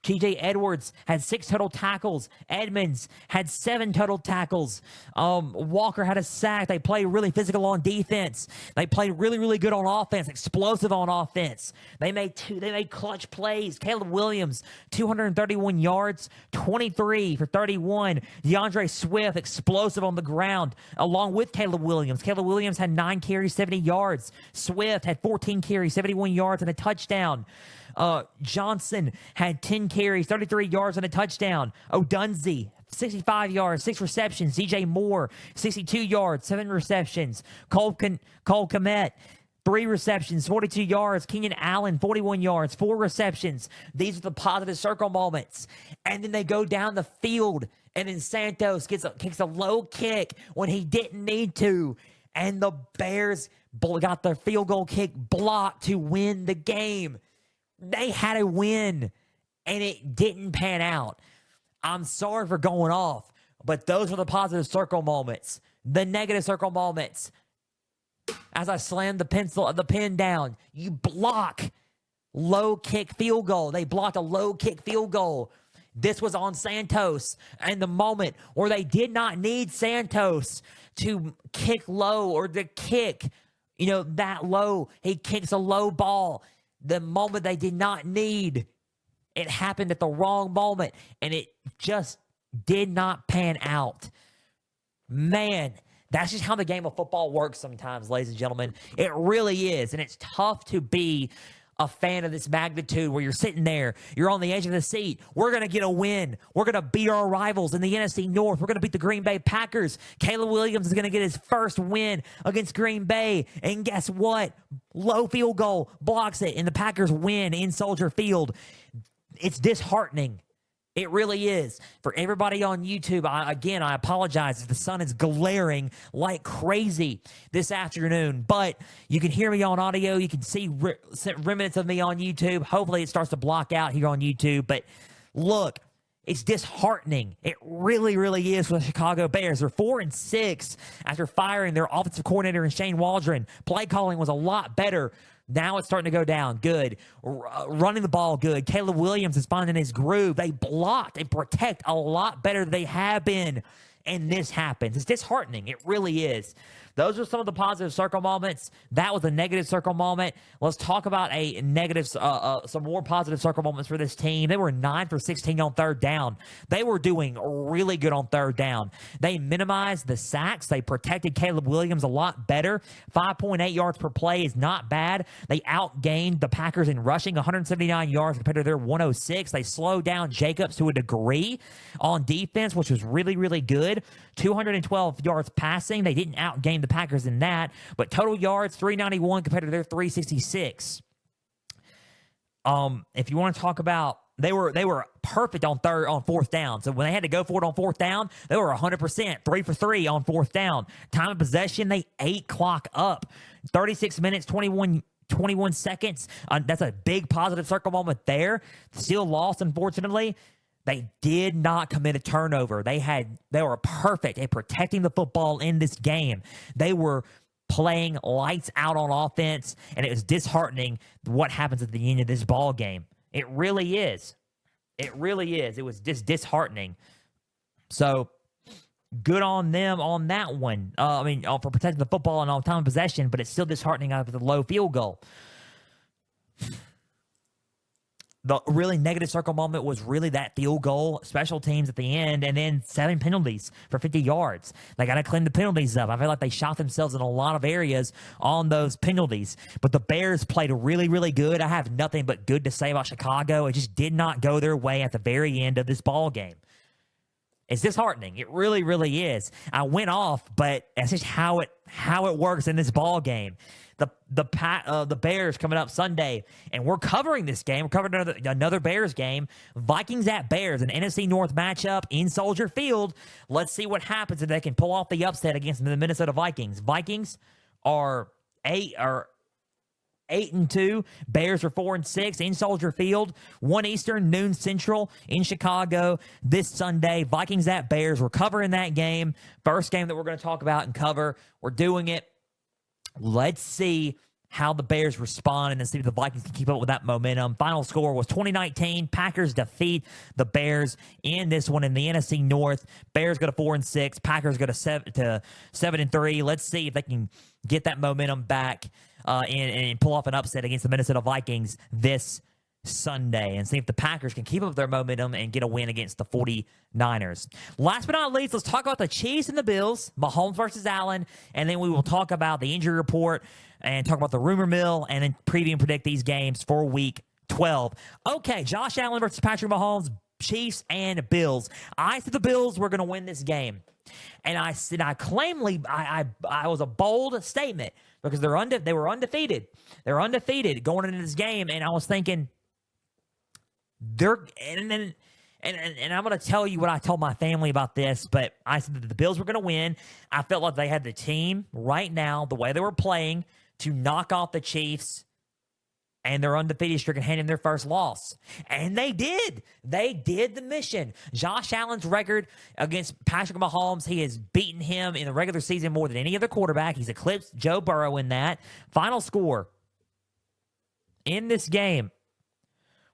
TJ Edwards had 6 total tackles. Edmonds had 7 total tackles. Walker had a sack. They played really physical on defense. They played really, really good on offense, explosive on offense. They made clutch plays. Caleb Williams, 231 yards, 23 for 31. DeAndre Swift, explosive on the ground, along with Caleb Williams. Caleb Williams had 9 carries, 70 yards. Swift had 14 carries, 71 yards, and a touchdown. Johnson had 10 carries, 33 yards, and a touchdown. O'Dunsey, 65 yards, 6 receptions. DJ Moore, 62 yards, 7 receptions. Cole Kmet, 3 receptions, 42 yards. Keenan Allen, 41 yards, 4 receptions. These are the positive circle moments. And then they go down the field, and then Santos kicks a low kick when he didn't need to. And the Bears got their field goal kick blocked to win the game. They had a win, and it didn't pan out. I'm sorry for going off, but those were the positive circle moments. The negative circle moments, as I slammed the pen down, you block low kick field goal. They blocked a low kick field goal. This was on Santos, and the moment where they did not need Santos to kick low or to kick, that low. He kicks a low ball. The moment they did not need, it happened at the wrong moment, and it just did not pan out. Man, that's just how the game of football works sometimes, ladies and gentlemen. It really is, and it's tough to be a fan of this magnitude where you're sitting there, you're on the edge of the seat. We're going to get a win. We're going to beat our rivals in the NFC North. We're going to beat the Green Bay Packers. Caleb Williams is going to get his first win against Green Bay. And guess what? Low field goal blocks it, and the Packers win in Soldier Field. It's disheartening. It really is. For everybody on YouTube, I apologize if the sun is glaring like crazy this afternoon, but you can hear me on audio. You can see remnants of me on YouTube. Hopefully it starts to block out here on YouTube, but look, it's disheartening. It really, really is for the Chicago Bears. They're 4-6 after firing their offensive coordinator and Shane Waldron. Play calling was a lot better. Now it's starting to go down. Good. Running the ball, good. Caleb Williams is finding his groove. They blocked and protect a lot better than they have been. And this happens. It's disheartening. It really is. Those are some of the positive circle moments. That was a negative circle moment. Let's talk about a negative, some more positive circle moments for this team. They were 9 for 16 on third down. They were doing really good on third down. They minimized the sacks. They protected Caleb Williams a lot better. 5.8 yards per play is not bad. They outgained the Packers in rushing, 179 yards compared to their 106. They slowed down Jacobs to a degree on defense, which was really, really good. 212 yards passing. They didn't outgain the Packers in that, but total yards 391 compared to their 366. If you want to talk about, they were perfect on fourth down. So when they had to go for it on fourth down, they were 100%, 3 for 3 on fourth down. Time of possession, they ate clock up. 36 minutes, 21 seconds. That's a big positive circle moment there. Still lost, unfortunately. They did not commit a turnover. They were perfect at protecting the football in this game. They were playing lights out on offense, and it was disheartening what happens at the end of this ball game. It really is. It really is. It was just disheartening. So good on them on that one. For protecting the football and on time of possession, but it's still disheartening out of the low field goal. The really negative circle moment was really that field goal, special teams at the end, and then 7 penalties for 50 yards. They got to clean the penalties up. I feel like they shot themselves in a lot of areas on those penalties. But the Bears played really, really good. I have nothing but good to say about Chicago. It just did not go their way at the very end of this ball game. It's disheartening. It really, really is. I went off, but that's just how it works in this ball game. The Bears coming up Sunday, and we're covering this game. We're covering another Bears game. Vikings at Bears, an NFC North matchup in Soldier Field. Let's see what happens if they can pull off the upset against the Minnesota Vikings. Vikings are 8-2. Bears are 4-6 in Soldier Field. 1 Eastern, noon Central in Chicago this Sunday. Vikings at Bears. We're covering that game. First game that we're going to talk about and cover. We're doing it. Let's see how the Bears respond and then see if the Vikings can keep up with that momentum. Final score was 2019. Packers defeat the Bears in this one in the NFC North. Bears go to 4-6. Packers go to 7-3. Let's see if they can get that momentum back and pull off an upset against the Minnesota Vikings this Sunday and see if the Packers can keep up their momentum and get a win against the 49ers. Last but not least, let's talk about the Chiefs and the Bills, Mahomes versus Allen, and then we will talk about the injury report and talk about the rumor mill and then preview and predict these games for Week 12. Okay, Josh Allen versus Patrick Mahomes, Chiefs and Bills. I said the Bills were going to win this game. And I said, I was a bold statement because they were undefeated. They were undefeated going into this game, and I was thinking, and I'm going to tell you what I told my family about this, but I said that the Bills were going to win. I felt like they had the team right now, the way they were playing, to knock off the Chiefs and their undefeated streak and hand in their first loss. And they did. They did the mission. Josh Allen's record against Patrick Mahomes, he has beaten him in the regular season more than any other quarterback. He's eclipsed Joe Burrow in that. Final score in this game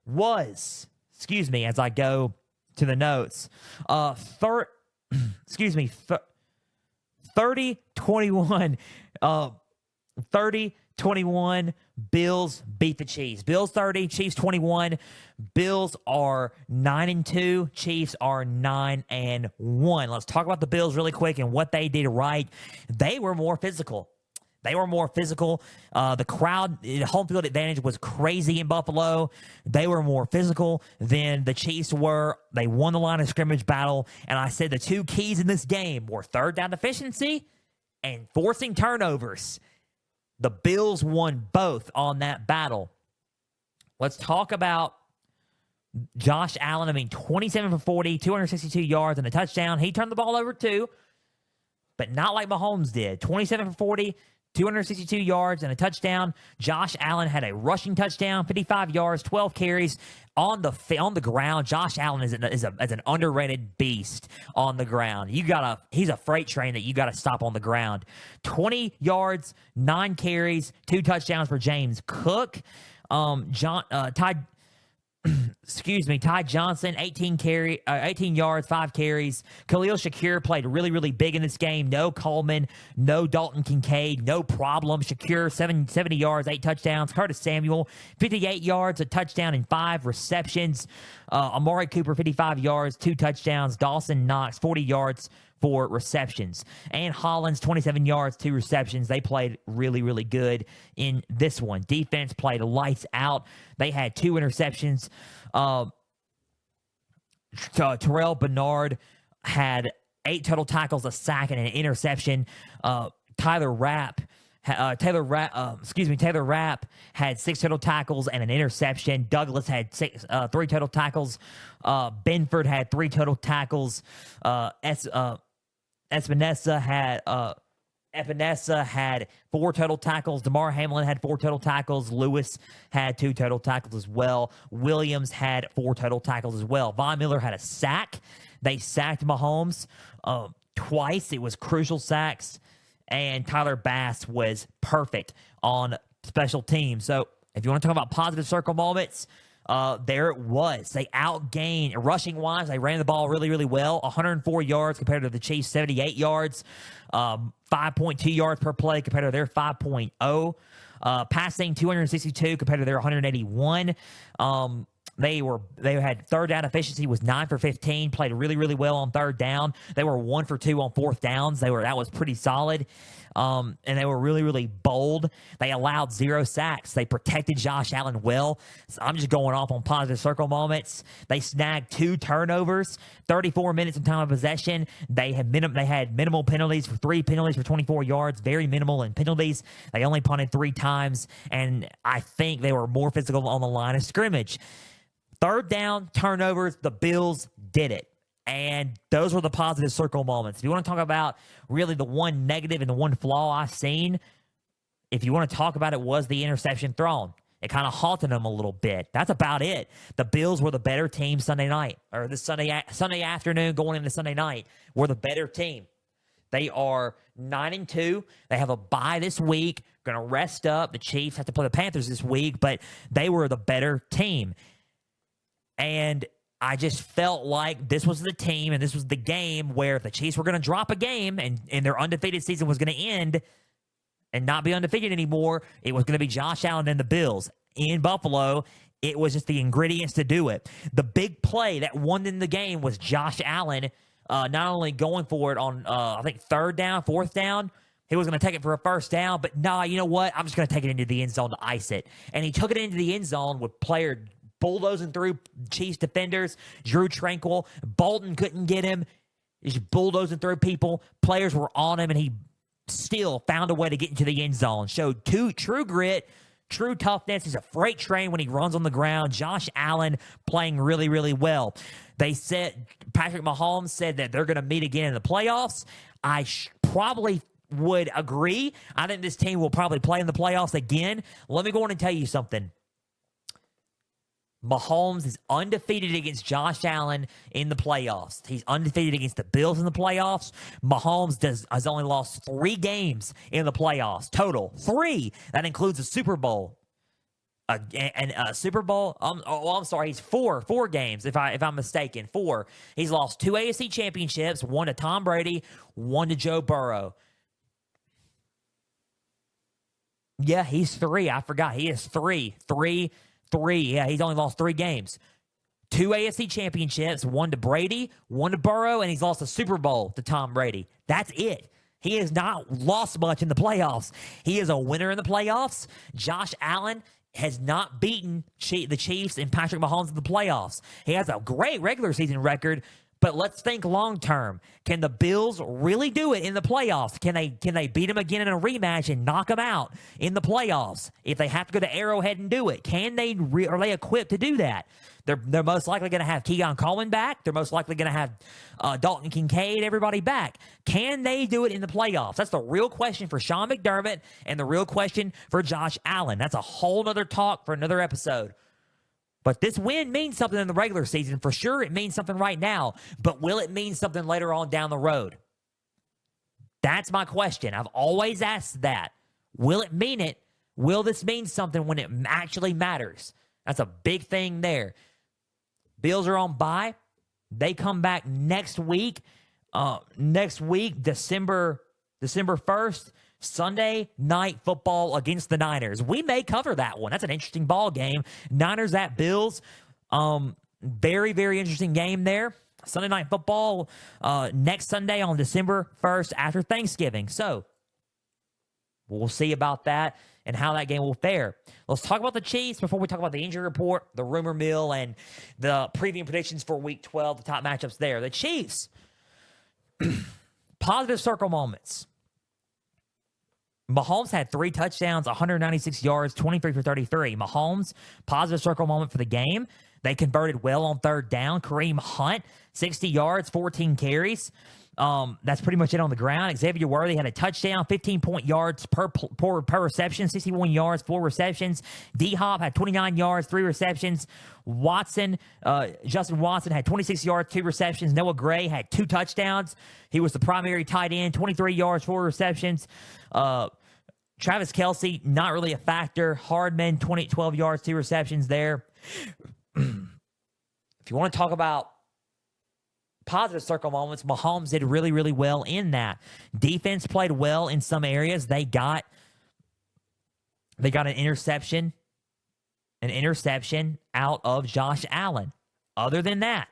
was, as I go to the notes, 30-21. 30-21, Bills beat the Chiefs. Bills 30, Chiefs 21. Bills are 9-2, Chiefs are 9-1. Let's talk about the Bills really quick and what they did right. They were more physical. The crowd, home field advantage was crazy in Buffalo. They were more physical than the Chiefs were. They won the line of scrimmage battle. And I said the two keys in this game were third down efficiency and forcing turnovers. The Bills won both on that battle. Let's talk about Josh Allen. 27 for 40, 262 yards and a touchdown. He turned the ball over too, but not like Mahomes did. 27 for 40, 262 yards and a touchdown. Josh Allen had a rushing touchdown, 55 yards, 12 carries on the ground. Josh Allen is an underrated beast on the ground. He's a freight train that you got to stop on the ground. 20 yards, 9 carries, 2 touchdowns for James Cook. Ty Johnson, 18 yards, 5 carries. Khalil Shakir played really, really big in this game. No Coleman, no Dalton Kincaid, no problem. Shakir, 70 yards, 8 touchdowns. Curtis Samuel, 58 yards, a touchdown, and 5 receptions. Amari Cooper, 55 yards, 2 touchdowns. Dawson Knox, 40 yards, 4 receptions. And Hollins, 27 yards, 2 receptions. They played really, really good in this one. Defense played lights out. They had 2 interceptions. Terrell Bernard had 8 total tackles, a sack, and an interception. Taylor Rapp had 6 total tackles and an interception. Douglas had 3 total tackles. Benford had 3 total tackles. Epinesa had 4 total tackles. DeMar Hamlin had 4 total tackles. Lewis had 2 total tackles as well. Williams had 4 total tackles as well. Von Miller had a sack. They sacked Mahomes twice. It was crucial sacks. And Tyler Bass was perfect on special teams. So if you want to talk about positive circle moments, there it was. They outgained, rushing-wise, they ran the ball really, really well. 104 yards compared to the Chiefs' 78 yards. 5.2 yards per play compared to their 5.0. Passing 262 compared to their 181. They had third down efficiency was 9 for 15, played really, really well on third down. They were 1 for 2 on fourth downs. That was pretty solid. And they were really, really bold. They allowed 0 sacks. They protected Josh Allen well. So I'm just going off on positive circle moments. They snagged 2 turnovers, 34 minutes of time of possession. They had minimal penalties, for 3 penalties for 24 yards, very minimal in penalties. They only punted 3 times, and I think they were more physical on the line of scrimmage. Third down, turnovers, the Bills did it. And those were the positive circle moments. If you want to talk about really the one negative and the one flaw I've seen, if you want to talk about it, was the interception thrown. It kind of halted them a little bit. That's about it. The Bills were the better team Sunday night, or this Sunday afternoon going into Sunday night, were the better team. They are 9-2. They have a bye this week. going to rest up. The Chiefs have to play the Panthers this week, but they were the better team. And I just felt like this was the team and this was the game where if the Chiefs were going to drop a game and their undefeated season was going to end and not be undefeated anymore, it was going to be Josh Allen and the Bills in Buffalo. It was just the ingredients to do it. The big play that won in the game was Josh Allen not only going for it on, I think, third down, fourth down. He was going to take it for a first down, but nah, you know what? I'm just going to take it into the end zone to ice it. And he took it into the end zone with player bulldozing through Chiefs defenders. Drew Tranquil. Bolton couldn't get him. He's bulldozing through people. Players were on him, and he still found a way to get into the end zone. Showed true grit, true toughness. He's a freight train when he runs on the ground. Josh Allen playing really, really well. They said, Patrick Mahomes said that they're going to meet again in the playoffs. I probably would agree. I think this team will probably play in the playoffs again. Let me go on and tell you something. Mahomes is undefeated against Josh Allen in the playoffs. He's undefeated against the Bills in the playoffs. Mahomes has only lost 3 games in the playoffs. Total. 3. That includes a Super Bowl. And a Super Bowl, I'm sorry, he's 4 games, if I'm mistaken. 4. He's lost 2 AFC championships, 1 to Tom Brady, 1 to Joe Burrow. Yeah, he's 3. I forgot. He is 3. 3. Yeah, he's only lost 3 games. 2 AFC championships, 1 to Brady, 1 to Burrow, and he's lost a Super Bowl to Tom Brady. That's it. He has not lost much in the playoffs. He is a winner in the playoffs. Josh Allen has not beaten the Chiefs and Patrick Mahomes in the playoffs. He has a great regular season record, but let's think long term. Can the Bills really do it in the playoffs? Can they beat him again in a rematch and knock him out in the playoffs? If they have to go to Arrowhead and do it, are they equipped to do that? They're most likely going to have Keegan Coleman back. They're most likely going to have Dalton Kincaid, everybody back. Can they do it in the playoffs? That's the real question for Sean McDermott and the real question for Josh Allen. That's a whole other talk for another episode. But this win means something in the regular season. For sure, it means something right now. But will it mean something later on down the road? That's my question. I've always asked that. Will it mean it? Will this mean something when it actually matters? That's a big thing there. Bills are on bye. They come back next week. December 1st. Sunday night football against the Niners. We may cover that one. That's an interesting ball game. Niners at Bills. Very, very interesting game there. Sunday night football next Sunday on December 1st after Thanksgiving. So we'll see about that and how that game will fare. Let's talk about the Chiefs before we talk about the injury report, the rumor mill, and the preview predictions for Week 12, the top matchups there. The Chiefs, positive circle moments. Mahomes had 3 touchdowns, 196 yards, 23 for 33. Mahomes, positive circle moment for the game. They converted well on third down. Kareem Hunt, 60 yards, 14 carries. That's pretty much it on the ground. Xavier Worthy had a touchdown, 15 yards per reception, 61 yards, 4 receptions. D-Hop had 29 yards, 3 receptions. Justin Watson had 26 yards, 2 receptions. Noah Gray had 2 touchdowns. He was the primary tight end, 23 yards, 4 receptions. Travis Kelce, not really a factor. Hardman, 12 yards, 2 receptions there. If you want to talk about positive circle moments, Mahomes did really, really well in that. Defense played well in some areas. They got an interception out of Josh Allen. Other than that,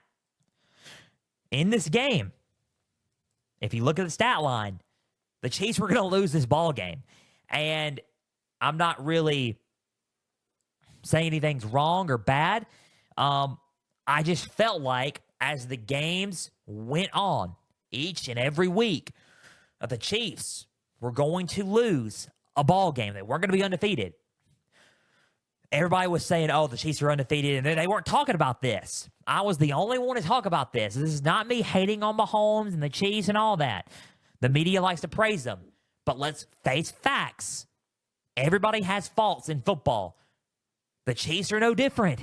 in this game, if you look at the stat line, the Chiefs were going to lose this ball game. And I'm not really saying anything's wrong or bad. I just felt like as the games went on each and every week, the Chiefs were going to lose a ball game. They weren't going to be undefeated. Everybody was saying, oh, the Chiefs are undefeated, and they weren't talking about this. I was the only one to talk about this. This is not me hating on Mahomes and the Chiefs and all that. The media likes to praise them. But let's face facts. Everybody has faults in football. The Chiefs are no different.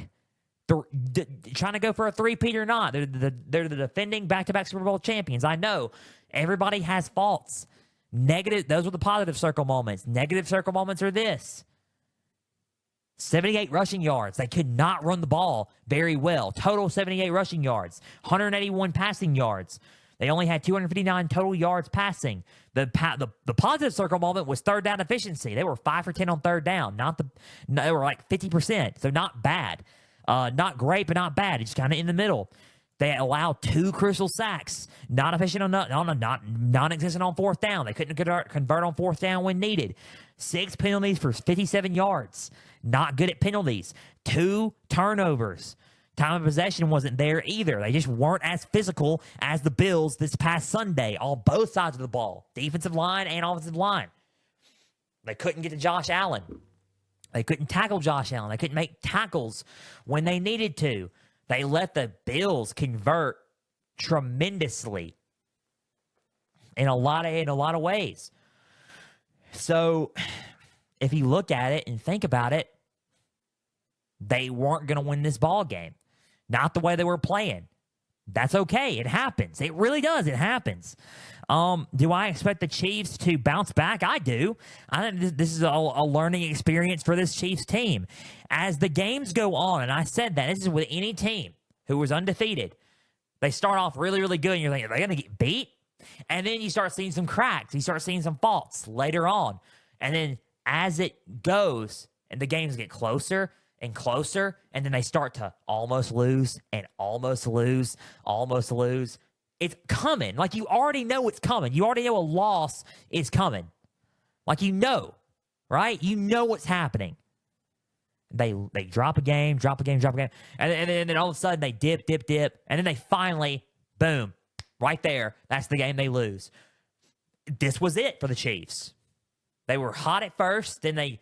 They're trying to go for a three-peat or not. They're the defending back-to-back Super Bowl champions. I know. Everybody has faults. Negative, those were the positive circle moments. Negative circle moments are this. 78 rushing yards. They could not run the ball very well. Total 78 rushing yards. 181 passing yards. They only had 259 total yards passing. The positive circle moment was third down efficiency. They were 5 for 10 on third down. They were like 50%. So not bad. Not great, but not bad. It's kind of in the middle. They allowed 2 crucial sacks. Not efficient non-existent on fourth down. They couldn't convert on fourth down when needed. 6 penalties for 57 yards. Not good at penalties. 2 turnovers. Time of possession wasn't there either. They just weren't as physical as the Bills this past Sunday on both sides of the ball. Defensive line and offensive line. They couldn't get to Josh Allen. They couldn't tackle Josh Allen. They couldn't make tackles when they needed to. They let the Bills convert tremendously in a lot of ways. So if you look at it and think about it, they weren't going to win this ball game. Not the way they were playing. That's okay. It happens. It really does. It happens. Do I expect the Chiefs to bounce back? I do. I think this is a learning experience for this Chiefs team. As the games go on, and I said that, this is with any team who was undefeated. They start off really, really good, and you're thinking, are they going to get beat? And then you start seeing some cracks. You start seeing some faults later on. And then as it goes, and the games get closer and closer, and then they start to almost lose and almost lose, almost lose. It's coming. Like, you already know it's coming. You already know a loss is coming. Like, you know, right? You know what's happening. They drop a game, and then all of a sudden they dip, and then they finally, boom, right there. That's the game they lose. This was it for the Chiefs. They were hot at first, then they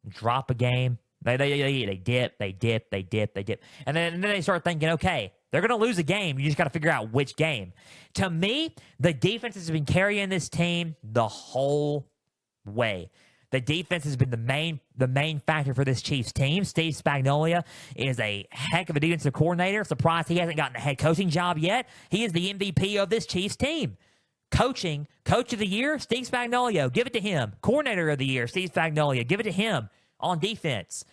drop a game. They dip. And then they start thinking, okay, they're going to lose a game. You just got to figure out which game. To me, the defense has been carrying this team the whole way. The defense has been the main factor for this Chiefs team. Steve Spagnuolo is a heck of a defensive coordinator. Surprised he hasn't gotten a head coaching job yet. He is the MVP of this Chiefs team. Coach of the year, Steve Spagnuolo. Give it to him. Coordinator of the year, Steve Spagnuolo. Give it to him on defense.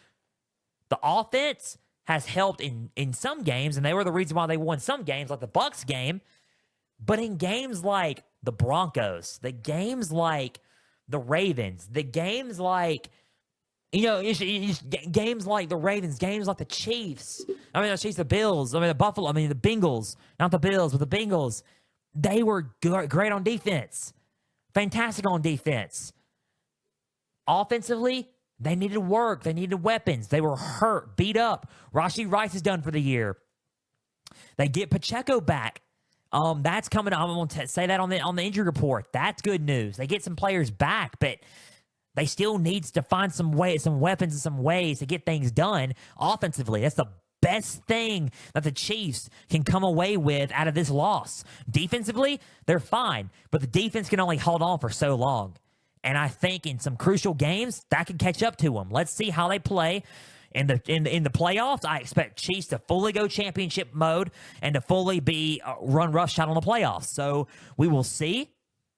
The offense has helped in some games, and they were the reason why they won some games, like the Bucs game. But in games like the Broncos, the games like the Ravens, the games like, games like the Ravens, games like the Chiefs. The Bills. The Bengals. Not the Bills, but the Bengals. They were great on defense. Fantastic on defense. Offensively, they needed work. They needed weapons. They were hurt, beat up. Rashee Rice is done for the year. They get Pacheco back. That's coming. I'm going to say that on the injury report. That's good news. They get some players back, but they still needs to find some weapons and some ways to get things done offensively. That's the best thing that the Chiefs can come away with out of this loss. Defensively, they're fine, but the defense can only hold on for so long. And I think in some crucial games, that can catch up to them. Let's see how they play in the playoffs. I expect Chiefs to fully go championship mode and to fully be run roughshod on the playoffs. So we will see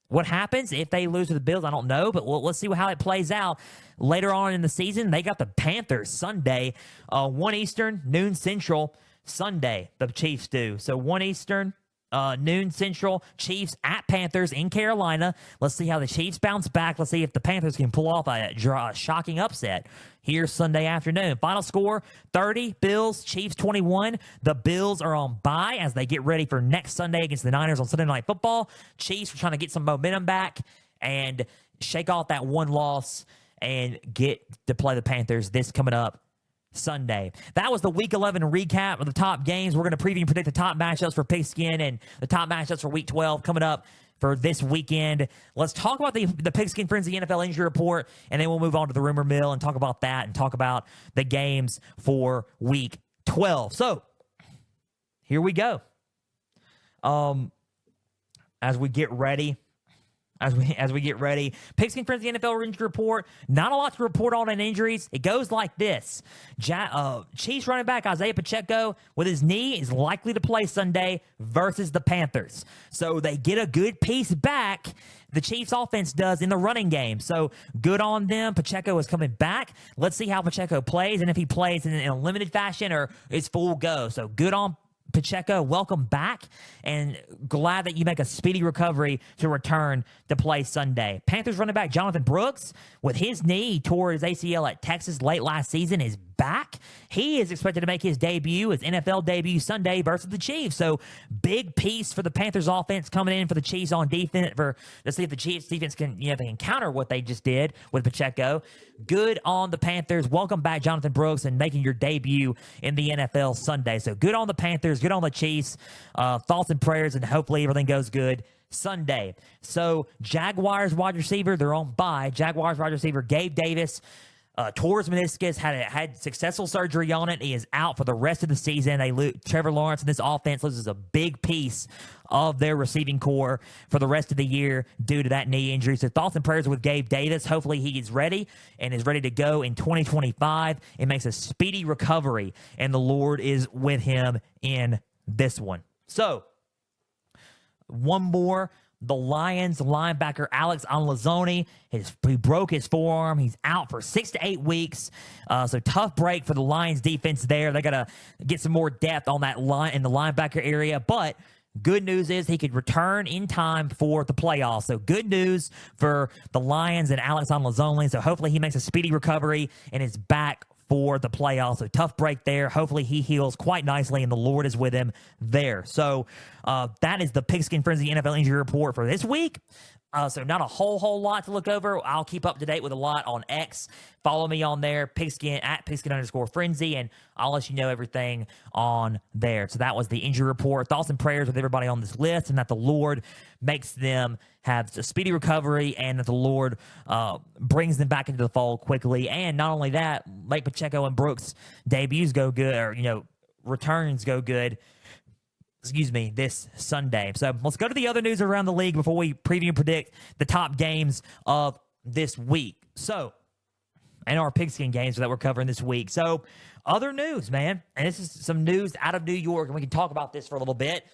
what happens if they lose to the Bills. I don't know, but let's see how it plays out later on in the season. They got the Panthers Sunday, 1 Eastern, noon Central Sunday. The Chiefs do. So 1 Eastern. Noon Central, Chiefs at Panthers in Carolina. Let's see how the Chiefs bounce back. Let's see if the Panthers can pull off a shocking upset here Sunday afternoon. Final score, 30, Bills, Chiefs 21. The Bills are on bye as they get ready for next Sunday against the Niners on Sunday Night Football. Chiefs are trying to get some momentum back and shake off that one loss and get to play the Panthers this coming up Sunday. That was the Week 11 recap of the top games. We're going to preview and predict the top matchups for Pigskin and the top matchups for Week 12 coming up for this weekend. Let's talk about the Pigskin Frenzy NFL injury report, and then we'll move on to the rumor mill and talk about that and talk about the games for Week 12. So, here we go. As we get ready as we get ready. Pigskin Frenzy NFL injury report. Not a lot to report on in injuries. It goes like this. Chiefs running back Isaiah Pacheco with his knee is likely to play Sunday versus the Panthers. So they get a good piece back. The Chiefs offense does in the running game. So good on them. Pacheco is coming back. Let's see how Pacheco plays and if he plays in a limited fashion or is full go. So good on Pacheco, welcome back, and glad that you make a speedy recovery to return to play Sunday. Panthers running back Jonathan Brooks, with his knee, he tore his ACL at Texas late last season, is back. He is expected to make his debut, his NFL debut Sunday versus the Chiefs. So big piece for the Panthers offense coming in for the Chiefs on defense to see if the Chiefs defense can, they can counter what they just did with Pacheco. Good on the Panthers. Welcome back, Jonathan Brooks, and making your debut in the NFL Sunday. So good on the Panthers, good on the Chiefs. Thoughts and prayers, and hopefully everything goes good Sunday. So Jaguars wide receiver, they're on bye. Jaguars wide receiver Gabe Davis tore his meniscus, had successful surgery on it. He is out for the rest of the season. Trevor Lawrence and this offense loses a big piece of their receiving core for the rest of the year due to that knee injury. So thoughts and prayers with Gabe Davis. Hopefully he is ready and is ready to go in 2025. It makes a speedy recovery, and the Lord is with him in this one. So one more. The Lions linebacker Alex Anlazone, he broke his forearm. He's out for 6 to 8 weeks. So tough break for the Lions defense there. They got to get some more depth on that line in the linebacker area. But good news is he could return in time for the playoffs. So good news for the Lions and Alex Anlazone. So hopefully he makes a speedy recovery and is back for the playoffs. So tough break there. Hopefully he heals quite nicely and the Lord is with him there. So that is the Pigskin Frenzy NFL injury report for this week. So not a whole lot to look over. I'll keep up to date with a lot on X. Follow me on there, @Pigskin_Frenzy, and I'll let you know everything on there. So that was the injury report. Thoughts and prayers with everybody on this list, and that the Lord makes them have a speedy recovery, and that the Lord brings them back into the fold quickly. And not only that, make Pacheco and Brooks' debuts go good, or returns go good. This Sunday. So let's go to the other news around the league before we preview and predict the top games of this week. So, and our pigskin games that we're covering this week. So, other news, man. And this is some news out of New York, and we can talk about this for a little bit.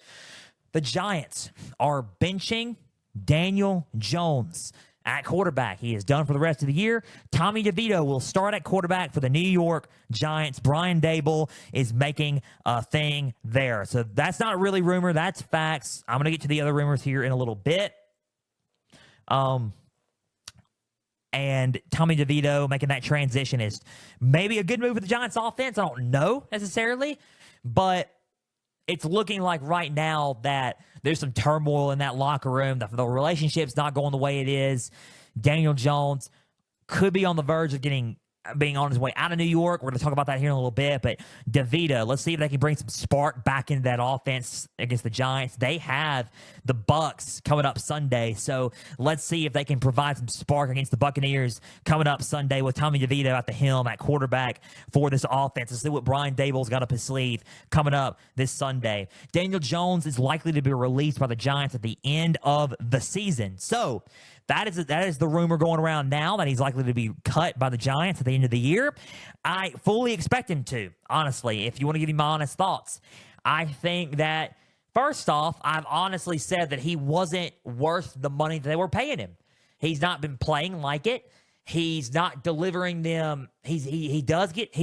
The Giants are benching Daniel Jones at quarterback. He is done for the rest of the year. Tommy DeVito will start at quarterback for the New York Giants. Brian Dable is making a thing there. So that's not really rumor. That's facts. I'm going to get to the other rumors here in a little bit. And Tommy DeVito making that transition is maybe a good move for the Giants offense. I don't know necessarily, but it's looking like right now that there's some turmoil in that locker room. The relationship's not going the way it is. Daniel Jones could be on the verge of being on his way out of New York. We're going to talk about that here in a little bit. But DeVito, let's see if they can bring some spark back into that offense against the Giants. They have the Bucs coming up Sunday. So let's see if they can provide some spark against the Buccaneers coming up Sunday with Tommy DeVito at the helm at quarterback for this offense. Let's see what Brian Dable's got up his sleeve coming up this Sunday. Daniel Jones is likely to be released by the Giants at the end of the season. So that is the rumor going around now, that he's likely to be cut by the Giants at the end of the year. I fully expect him to, honestly, if you want to give me my honest thoughts. I think that, first off, I've honestly said that he wasn't worth the money that they were paying him. He's not been playing like it. He's not delivering them. He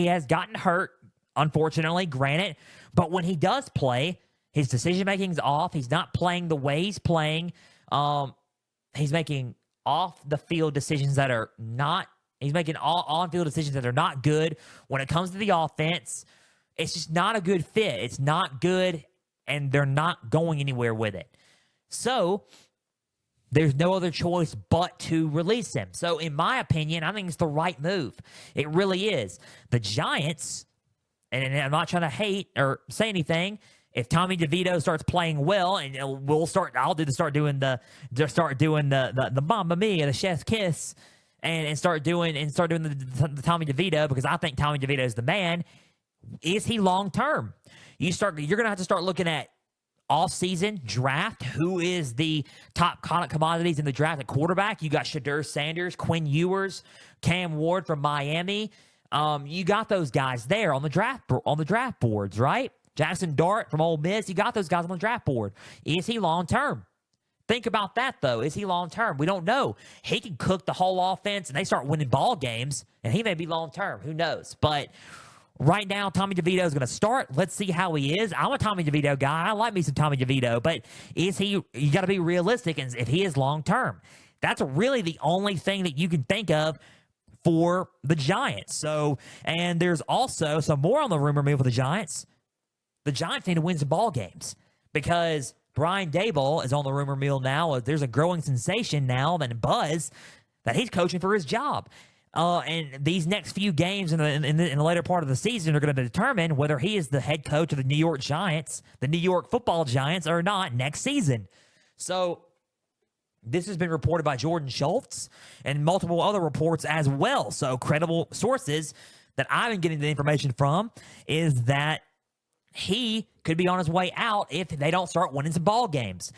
has gotten hurt, unfortunately, granted. But when he does play, his decision-making's off. He's not playing the way he's playing. He's making off-the-field decisions that are not – he's making on-field decisions that are not good. When it comes to the offense, it's just not a good fit. It's not good, and they're not going anywhere with it. So there's no other choice but to release him. So in my opinion, I think it's the right move. It really is. The Giants, and I'm not trying to hate or say anything – if Tommy DeVito starts playing well, and I'll start doing the Mamma Mia, the chef's kiss, and start doing the Tommy DeVito, because I think Tommy DeVito is the man. Is he long term? You're gonna have to start looking at off-season draft, who is the top commodities in the draft at quarterback. You got Shadur Sanders, Quinn Ewers, Cam Ward from Miami. You got those guys there on the draft boards, right? Jackson Dart from Ole Miss. You got those guys on the draft board. Is he long-term? Think about that, though. Is he long-term? We don't know. He can cook the whole offense, and they start winning ball games, and he may be long-term. Who knows? But right now, Tommy DeVito is going to start. Let's see how he is. I'm a Tommy DeVito guy. I like me some Tommy DeVito, but is he? You got to be realistic, and if he is long-term, that's really the only thing that you can think of for the Giants. So, and there's also some more on the rumor mill for the Giants. The Giants need to win some ball games because Brian Daboll is on the rumor mill now. There's a growing sensation now and buzz that he's coaching for his job. And these next few games in the later part of the season are going to determine whether he is the head coach of the New York Giants, the New York Football Giants, or not next season. So this has been reported by Jordan Schultz and multiple other reports as well. So credible sources that I've been getting the information from is that he could be on his way out if they don't start winning some ball games.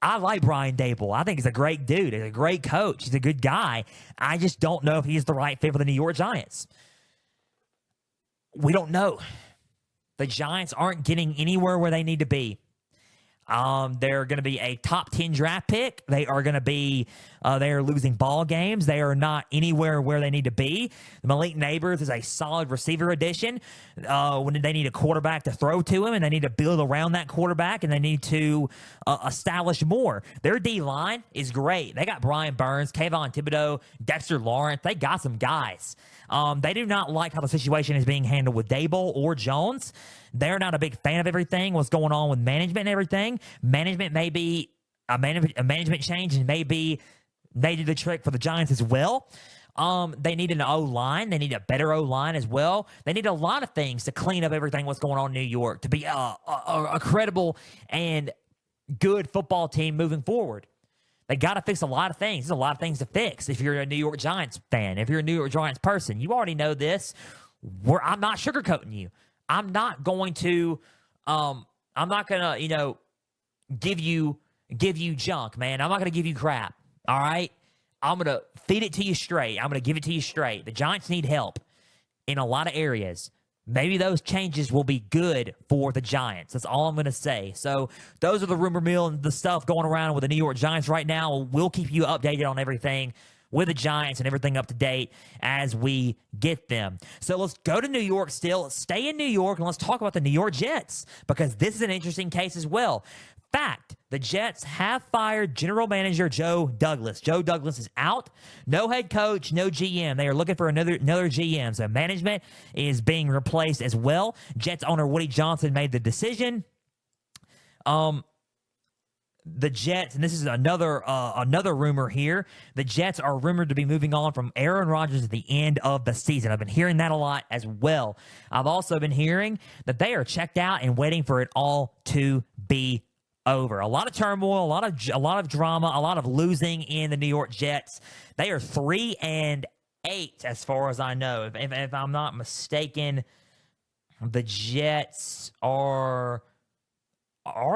I like Brian Daboll. I think he's a great dude. He's a great coach. He's a good guy. I just don't know if he's the right fit for the New York Giants. We don't know. The Giants aren't getting anywhere where they need to be. They're going to be a top 10 draft pick. They are going to be, they are losing ball games. They are not anywhere where they need to be. Malik Neighbors is a solid receiver addition. When they need a quarterback to throw to him, and they need to build around that quarterback, and they need to establish more. Their D-line is great. They got Brian Burns, Kayvon Thibodeau, Dexter Lawrence. They got some guys. They do not like how the situation is being handled with Daboll or Jones. They're not a big fan of everything, what's going on with management and everything. Management may be a management change, and maybe they did the trick for the Giants as well. They need an O-line. They need a better O-line as well. They need a lot of things to clean up everything what's going on in New York to be a credible and good football team moving forward. They got to fix a lot of things. There's a lot of things to fix if you're a New York Giants fan, if you're a New York Giants person. You already know this. I'm not sugarcoating you. I'm not going to, give you junk, man. I'm not going to give you crap. All right. I'm going to feed it to you straight. I'm going to give it to you straight. The Giants need help in a lot of areas. Maybe those changes will be good for the Giants. That's all I'm going to say. So those are the rumor mill and the stuff going around with the New York Giants right now. We'll keep you updated on everything with the Giants and everything up to date as we get them. So let's go to New York still. Let's stay in New York, and let's talk about the New York Jets, because this is an interesting case as well. Fact, the Jets have fired general manager Joe Douglas. Joe Douglas is out. No head coach, no GM. They are looking for another GM. So management is being replaced as well. Jets owner Woody Johnson made the decision. The Jets, and this is another rumor here, the Jets are rumored to be moving on from Aaron Rodgers at the end of the season. I've been hearing that a lot as well. I've also been hearing that they are checked out and waiting for it all to be over. A lot of turmoil, a lot of drama, a lot of losing in the New York Jets. They are 3-8 as far as I know. If I'm not mistaken, the Jets are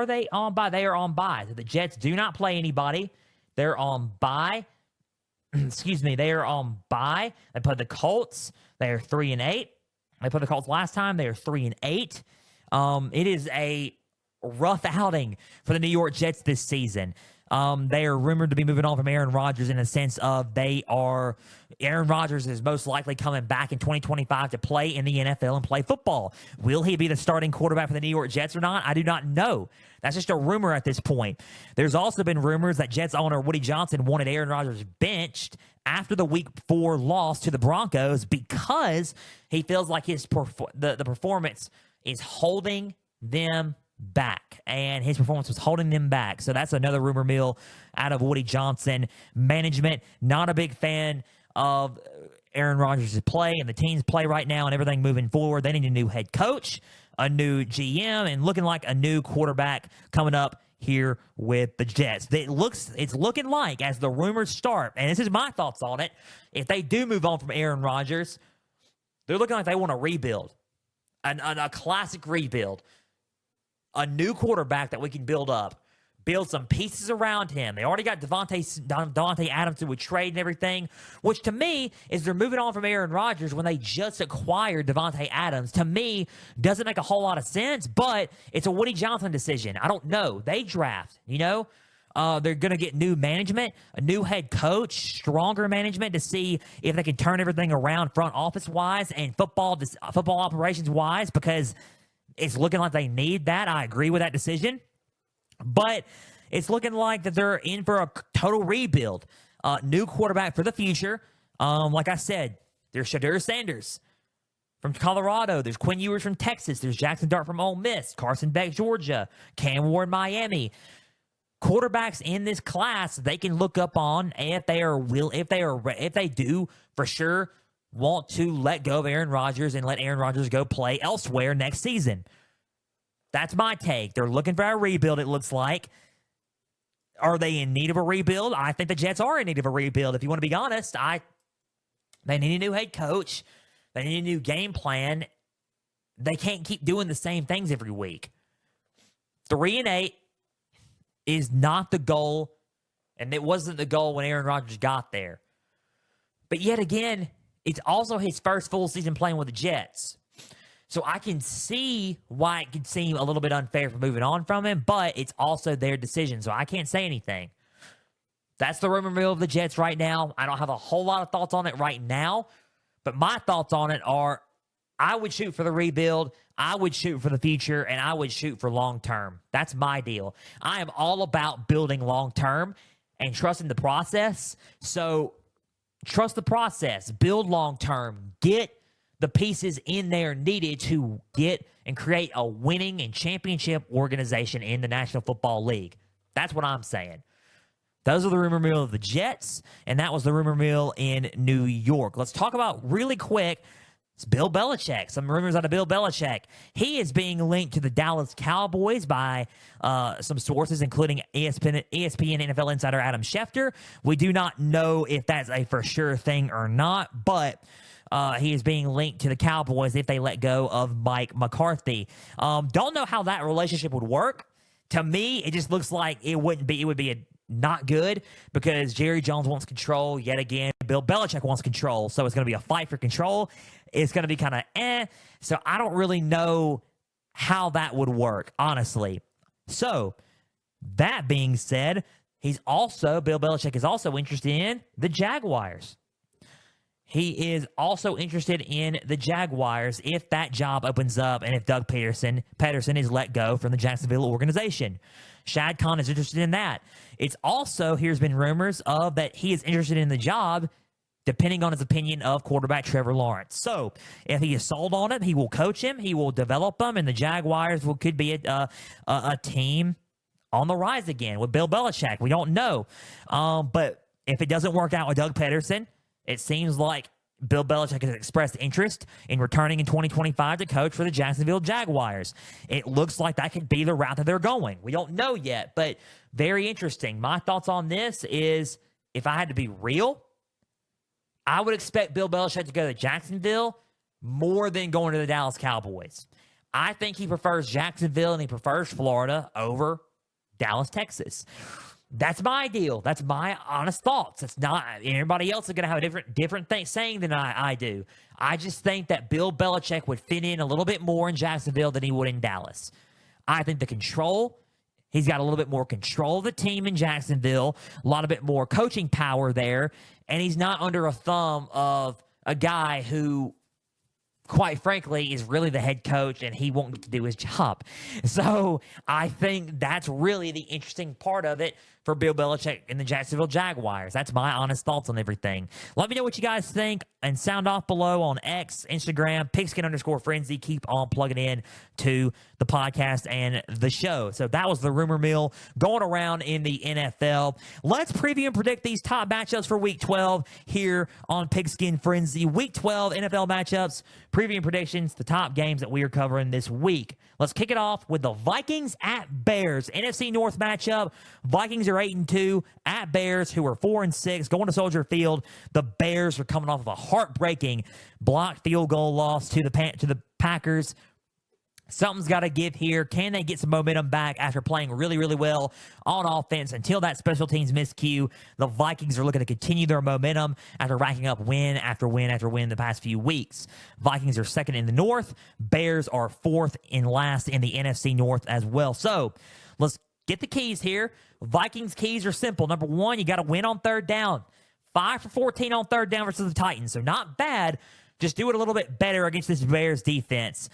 they on bye? They are on bye. The Jets do not play anybody. They're on bye. Excuse me. They are on bye. They played the Colts. They are 3-8. They played the Colts last time. They are 3-8. It is a rough outing for the New York Jets this season. They are rumored to be moving on from Aaron Rodgers in a sense of Aaron Rodgers is most likely coming back in 2025 to play in the NFL and play football. Will he be the starting quarterback for the New York Jets or not? I do not know. That's just a rumor at this point. There's also been rumors that Jets owner Woody Johnson wanted Aaron Rodgers benched after the Week 4 loss to the Broncos because he feels like the performance is holding them back, and his performance was holding them back. So that's another rumor mill out of Woody Johnson. Management, not a big fan of Aaron Rodgers' play and the team's play right now and everything moving forward. They need a new head coach, a new GM, and looking like a new quarterback coming up here with the Jets. It's looking like, as the rumors start, and this is my thoughts on it, if they do move on from Aaron Rodgers, they're looking like they want to rebuild, a classic rebuild. a new quarterback that we can build up. Build some pieces around him. They already got Davante Adams through a trade and everything, which to me is they're moving on from Aaron Rodgers when they just acquired Davante Adams. To me, doesn't make a whole lot of sense, but it's a Woody Johnson decision. I don't know. They draft, they're going to get new management, a new head coach, stronger management to see if they can turn everything around front office-wise and football operations-wise, because it's looking like they need that. I agree with that decision. But it's looking like that they're in for a total rebuild. New quarterback for the future. Like I said, there's Shedeur Sanders from Colorado. There's Quinn Ewers from Texas. There's Jackson Dart from Ole Miss. Carson Beck, Georgia. Cam Ward, Miami. Quarterbacks in this class they can look up on if they do for sure want to let go of Aaron Rodgers and let Aaron Rodgers go play elsewhere next season. That's my take. They're looking for a rebuild, it looks like. Are they in need of a rebuild? I think the Jets are in need of a rebuild. If you want to be honest, they need a new head coach. They need a new game plan. They can't keep doing the same things every week. 3-8 is not the goal, and it wasn't the goal when Aaron Rodgers got there. But yet again, it's also his first full season playing with the Jets. So I can see why it could seem a little bit unfair for moving on from him, but it's also their decision, so I can't say anything. That's the rumor mill of the Jets right now. I don't have a whole lot of thoughts on it right now, but my thoughts on it are I would shoot for the rebuild, I would shoot for the future, and I would shoot for long-term. That's my deal. I am all about building long-term and trusting the process. So trust the process, build long-term, get the pieces in there needed to get and create a winning and championship organization in the National Football League. That's what I'm saying. Those are the rumor mill of the Jets, and that was the rumor mill in New York. Let's talk about really quick. It's Bill Belichick. Some rumors out of Bill Belichick. He is being linked to the Dallas Cowboys by some sources, including ESPN NFL insider Adam Schefter. We do not know if that's a for sure thing or not, but he is being linked to the Cowboys if they let go of Mike McCarthy. Don't know how that relationship would work. To me, it just looks like it would be not good because Jerry Jones wants control yet again. Bill Belichick wants control, so it's going to be a fight for control. It's going to be kind of So I don't really know how that would work, honestly. So that being said, Bill Belichick is also interested in the Jaguars. He is also interested in the Jaguars if that job opens up and if Doug Peterson is let go from the Jacksonville organization. Shad Khan is interested in that. It's also, here's been rumors of that he is interested in the job depending on his opinion of quarterback Trevor Lawrence. So if he is sold on it, he will coach him, he will develop them, and the Jaguars could be a team on the rise again with Bill Belichick. We don't know. But if it doesn't work out with Doug Peterson, it seems like Bill Belichick has expressed interest in returning in 2025 to coach for the Jacksonville Jaguars. It looks like that could be the route that they're going. We don't know yet, but very interesting. My thoughts on this is, if I had to be real, I would expect Bill Belichick to go to Jacksonville more than going to the Dallas Cowboys. I think he prefers Jacksonville and he prefers Florida over Dallas, Texas. That's my deal. That's my honest thoughts. It's not everybody else is going to have a different thing saying than I do. I just think that Bill Belichick would fit in a little bit more in Jacksonville than he would in Dallas. I think he's got a little bit more control of the team in Jacksonville, a lot of bit more coaching power there, and he's not under a thumb of a guy who, quite frankly, is really the head coach and he won't get to do his job. So I think that's really the interesting part of it for Bill Belichick and the Jacksonville Jaguars. That's my honest thoughts on everything. Let me know what you guys think and sound off below on X, Instagram, Pigskin_Frenzy. Keep on plugging in to the podcast and the show. So that was the rumor mill going around in the NFL. Let's preview and predict these top matchups for Week 12 here on Pigskin Frenzy. Week 12 NFL matchups, preview and predictions, the top games that we are covering this week. Let's kick it off with the Vikings at Bears. NFC North matchup. Vikings are 8-2 at Bears, who are 4-6, going to Soldier Field. The Bears are coming off of a heartbreaking blocked field goal loss to the Packers. Something's got to give here. Can they get some momentum back after playing really, really well on offense? Until that special teams miscue, the Vikings are looking to continue their momentum after racking up win after win after win the past few weeks. Vikings are second in the North. Bears are fourth and last in the NFC North as well. So let's get the keys here. Vikings keys are simple. Number one, you got to win on third down. 5 for 14 on third down versus the Titans. So not bad. Just do it a little bit better against this Bears defense.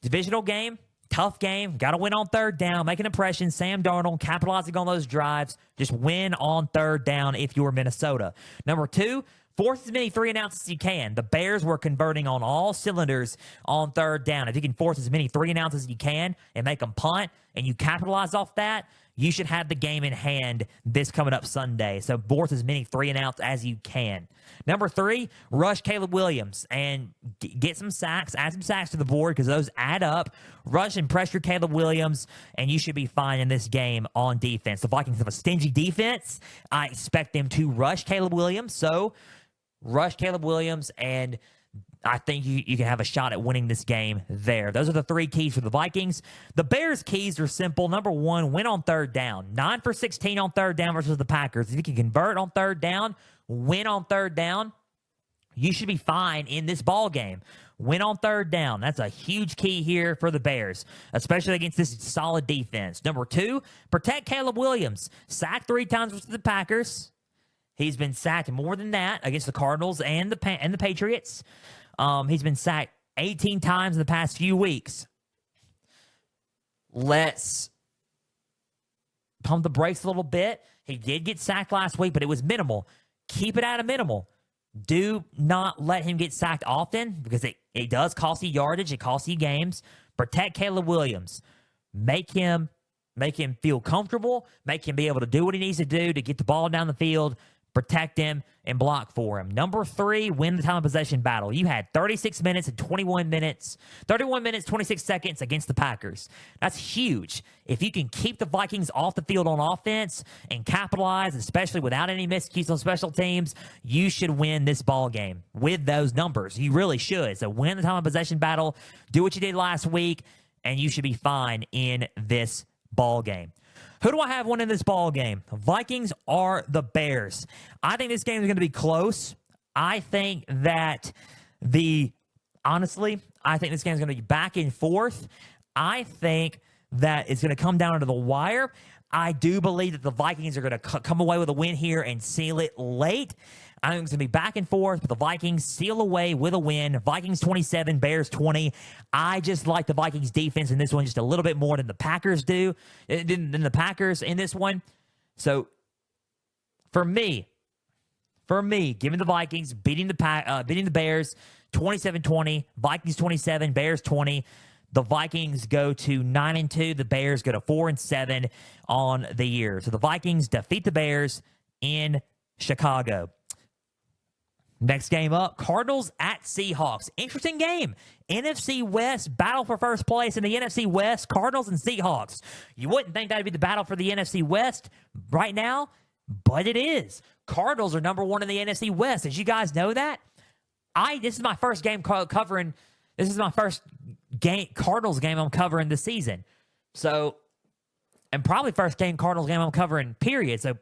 Divisional game, tough game. Got to win on third down, make an impression. Sam Darnold capitalizing on those drives. Just win on third down if you're Minnesota. Number two, force as many 3-and-outs as you can. The Bears were converting on all cylinders on third down. If you can force as many 3-and-outs as you can and make them punt, and you capitalize off that, you should have the game in hand this coming up Sunday. So force as many 3-and-outs as you can. Number three, rush Caleb Williams and get some sacks, add some sacks to the board because those add up. Rush and pressure Caleb Williams, and you should be fine in this game on defense. The Vikings have a stingy defense. I expect them to rush Caleb Williams. So rush Caleb Williams, and I think you can have a shot at winning this game there. Those are the three keys for the Vikings. The Bears' keys are simple. Number one, win on third down. 9 for 16 on third down versus the Packers. If you can convert on third down, win on third down, you should be fine in this ball game. Win on third down. That's a huge key here for the Bears, especially against this solid defense. Number two, protect Caleb Williams. Sacked 3 times versus the Packers. He's been sacked more than that against the Cardinals and the Patriots. He's been sacked 18 times in the past few weeks. Let's pump the brakes a little bit. He did get sacked last week, but it was minimal. Keep it at a minimal. Do not let him get sacked often because it does cost you yardage. It costs you games. Protect Caleb Williams. Make him feel comfortable. Make him be able to do what he needs to do to get the ball down the field. Protect him and block for him. Number three, win the time of possession battle. You had 36 minutes and 31 minutes, 26 seconds against the Packers. That's huge. If you can keep the Vikings off the field on offense and capitalize, especially without any miscues on special teams, you should win this ball game with those numbers. You really should. So win the time of possession battle. Do what you did last week, and you should be fine in this ball game. Who do I have winning this ball game? Vikings or the Bears? I think this game is going to be close. I think this game is going to be back and forth. I think that it's going to come down to the wire. I do believe that the Vikings are going to come away with a win here and seal it late. I think it's going to be back and forth, but the Vikings seal away with a win. Vikings 27, Bears 20. I just like the Vikings defense in this one just a little bit more than the Packers do, than the Packers in this one. So for me, giving the Vikings, beating the Bears 27-20, Vikings 27, Bears 20. The Vikings go to 9-2. The Bears go to 4-7 on the year. So the Vikings defeat the Bears in Chicago. Next game up, Cardinals at Seahawks. Interesting game. NFC West, battle for first place in the NFC West, Cardinals and Seahawks. You wouldn't think that would be the battle for the NFC West right now, but it is. Cardinals are number one in the NFC West. Did you guys know that? This is my first game covering. This is my first Cardinals game I'm covering this season. So, and probably first Cardinals game I'm covering, period. So,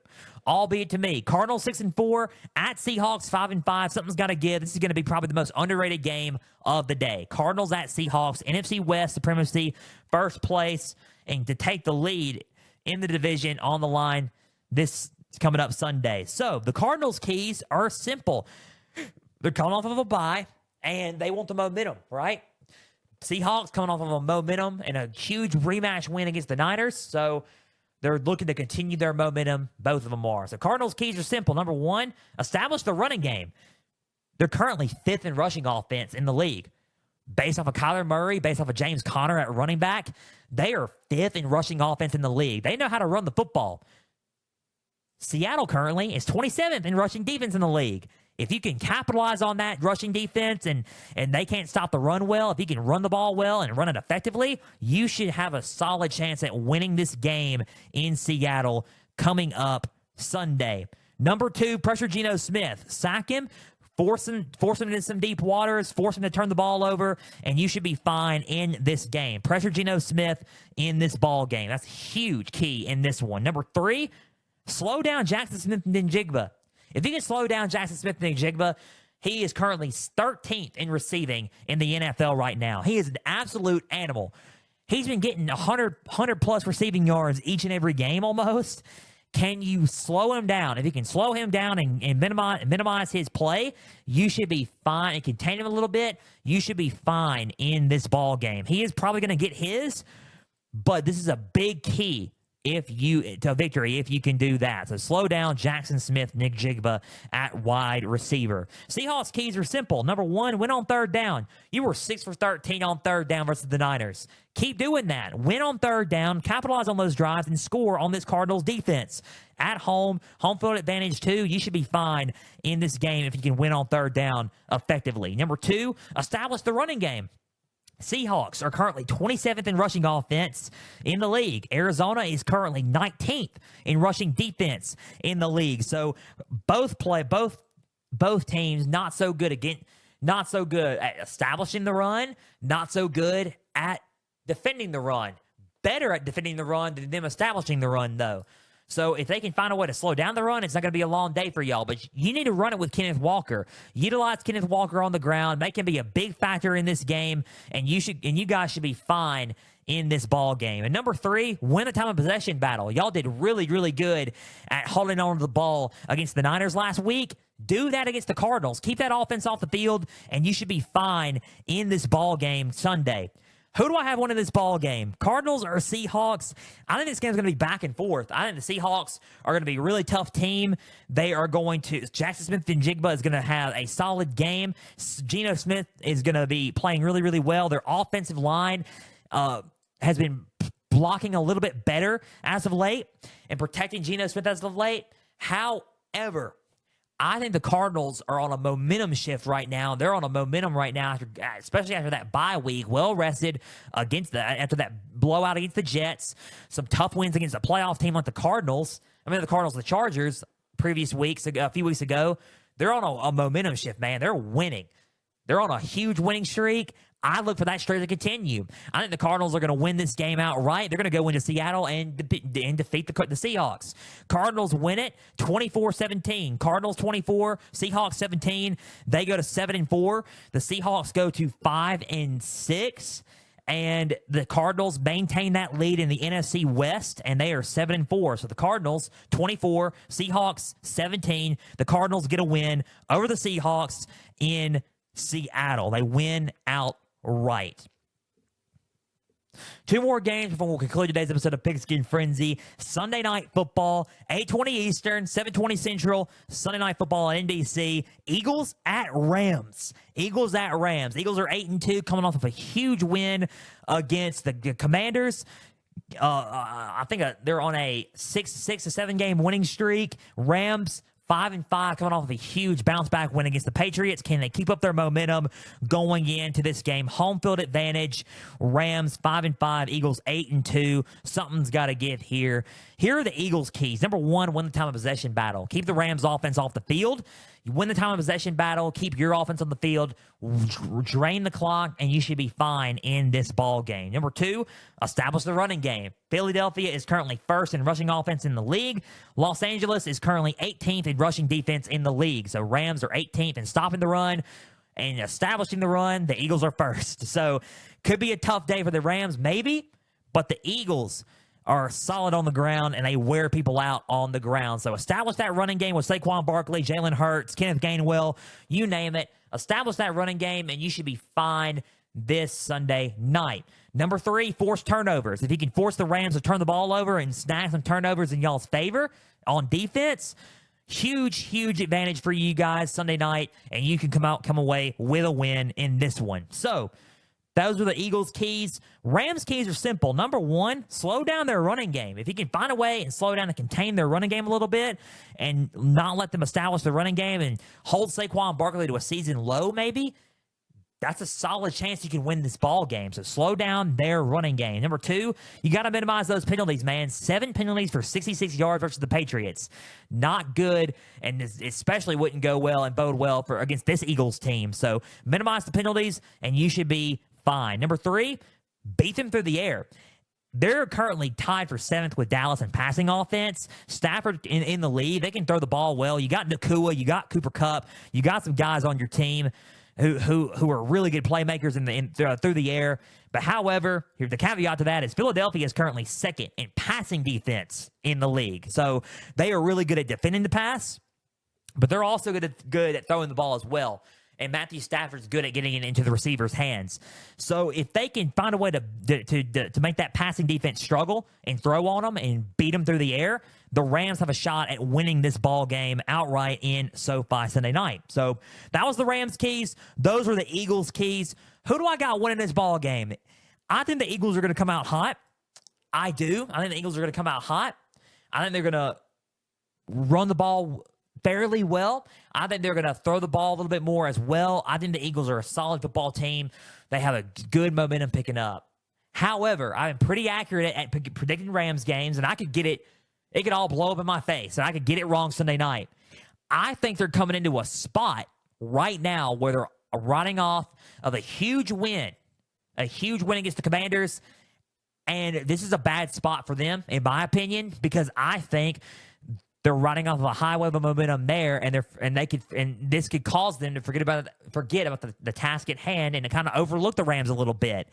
albeit to me, Cardinals 6-4 at Seahawks 5-5. Something's got to give. This is going to be probably the most underrated game of the day. Cardinals at Seahawks, NFC West supremacy, first place, and to take the lead in the division on the line. This is coming up Sunday. So, the Cardinals' keys are simple. They're coming off of a bye, and they want the momentum, right? Seahawks coming off of a momentum and a huge rematch win against the Niners. So they're looking to continue their momentum. Both of them are. So Cardinals' keys are simple. Number one, establish the running game. They're currently 5th in rushing offense in the league. Based off of Kyler Murray, based off of James Conner at running back, they are 5th in rushing offense in the league. They know how to run the football. Seattle currently is 27th in rushing defense in the league. If you can capitalize on that rushing defense and they can't stop the run well, if you can run the ball well and run it effectively, you should have a solid chance at winning this game in Seattle coming up Sunday. Number two, pressure Geno Smith. Sack him Force them into some deep waters, force them to turn the ball over, and you should be fine in this game. Pressure Geno Smith in this ball game. That's huge key in this one. Number 3, slow down Jackson Smith-Njigba. If you can slow down Jackson Smith-Njigba, he is currently 13th in receiving in the NFL right now. He is an absolute animal. He's been getting 100-plus receiving yards each and every game almost. Can you slow him down? If you can slow him down and minimize his play, you should be fine, and contain him a little bit, you should be fine in this ball game. He is probably going to get his, but this is a big key to victory if you can do that. So slow down Jackson Smith-Njigba at wide receiver. Seahawks keys are simple. Number 1, win on third down. You were 6 for 13 on third down versus the Niners. Keep doing that. Win on third down, capitalize on those drives, and score on this Cardinals defense. At home field advantage too. You should be fine in this game if you can win on third down effectively. Number 2, establish the running game. Seahawks are currently 27th in rushing offense in the league. Arizona is currently 19th in rushing defense in the league. So both teams not so good at establishing the run, not so good at defending the run. Better at defending the run than them establishing the run, though. So if they can find a way to slow down the run, it's not going to be a long day for y'all. But you need to run it with Kenneth Walker. Utilize Kenneth Walker on the ground. Make him be a big factor in this game, and you guys should be fine in this ball game. And number 3, win the time of possession battle. Y'all did really, really good at holding on to the ball against the Niners last week. Do that against the Cardinals. Keep that offense off the field, and you should be fine in this ball game Sunday. Who do I have winning this ball game? Cardinals or Seahawks? I think this game is going to be back and forth. I think the Seahawks are going to be a really tough team. Jackson Smith-Njigba is going to have a solid game. Geno Smith is going to be playing really, really well. Their offensive line has been blocking a little bit better as of late and protecting Geno Smith as of late. However, I think the Cardinals are on a momentum shift right now. They're on a momentum right now, especially after that bye week. Well rested after that blowout against the Jets. Some tough wins against a playoff team like the Cardinals. The Cardinals, the Chargers, a few weeks ago. They're on a momentum shift, man. They're winning. They're on a huge winning streak. I look for that streak to continue. I think the Cardinals are going to win this game outright. They're going to go into Seattle and defeat the Seahawks. Cardinals win it 24-17. Cardinals 24, Seahawks 17. They go to 7-4. The Seahawks go to 5-6. And the Cardinals maintain that lead in the NFC West, and they are 7-4. So the Cardinals 24, Seahawks 17. The Cardinals get a win over the Seahawks in Seattle. They win outright. 2 more games before we'll conclude today's episode of Pigskin Frenzy. Sunday Night Football, 8:20 Eastern, 7:20 Central. Sunday Night Football on NBC. Eagles at Rams. Eagles are 8-2, coming off of a huge win against the Commanders. I think they're on a 6 to 7 game winning streak. Rams 5-5, coming off of a huge bounce-back win against the Patriots. Can they keep up their momentum going into this game? Home field advantage. Rams 5-5, Eagles 8-2. Something's got to give here. Here are the Eagles' keys. Number 1, win the time of possession battle. Keep the Rams' offense off the field. You win the time of possession battle. Keep your offense on the field. Drain the clock, and you should be fine in this ball game. Number 2, establish the running game. Philadelphia is currently 1st in rushing offense in the league. Los Angeles is currently 18th in rushing defense in the league. So Rams are 18th in stopping the run and establishing the run. The Eagles are 1st. So could be a tough day for the Rams, maybe, but the Eagles are solid on the ground, and they wear people out on the ground. So establish that running game with Saquon Barkley, Jalen Hurts, Kenneth Gainwell, you name it. Establish that running game, and you should be fine this Sunday night. Number 3, force turnovers. If you can force the Rams to turn the ball over and snag some turnovers in y'all's favor on defense, huge advantage for you guys Sunday night, and you can come away with a win in this one. So those are the Eagles' keys. Rams' keys are simple. Number 1, slow down their running game. If you can find a way and slow down and contain their running game a little bit and not let them establish the running game and hold Saquon Barkley to a season low maybe, that's a solid chance you can win this ball game. So slow down their running game. Number 2, you got to minimize those penalties, man. 7 penalties for 66 yards versus the Patriots. Not good, and especially wouldn't go well and bode well for against this Eagles team. So minimize the penalties, and you should be fine. Number 3, beat them through the air. They're currently tied for 7th with Dallas in passing offense. Stafford in the lead. They can throw the ball well. You got Nakua. You got Cooper Kupp. You got some guys on your team who are really good playmakers through the air. But however, here's the caveat to that is Philadelphia is currently 2nd in passing defense in the league. So they are really good at defending the pass, but they're also good at throwing the ball as well. And Matthew Stafford's good at getting it into the receiver's hands. So if they can find a way to make that passing defense struggle and throw on them and beat them through the air, the Rams have a shot at winning this ball game outright in SoFi Sunday night. So that was the Rams' keys. Those were the Eagles' keys. Who do I got winning this ball game? I think the Eagles are going to come out hot. I do. I think the Eagles are going to come out hot. I think they're going to run the ball fairly well. I think they're going to throw the ball a little bit more as well. I think the Eagles are a solid football team. They have a good momentum picking up. However, I'm pretty accurate at predicting Rams games, and I could get it. It could all blow up in my face, and I could get it wrong Sunday night. I think they're coming into a spot right now where they're running off of a huge win against the Commanders, and this is a bad spot for them, in my opinion, because I think they're running off of a high wave of momentum there, and this could cause them to forget about the task at hand and to kind of overlook the Rams a little bit.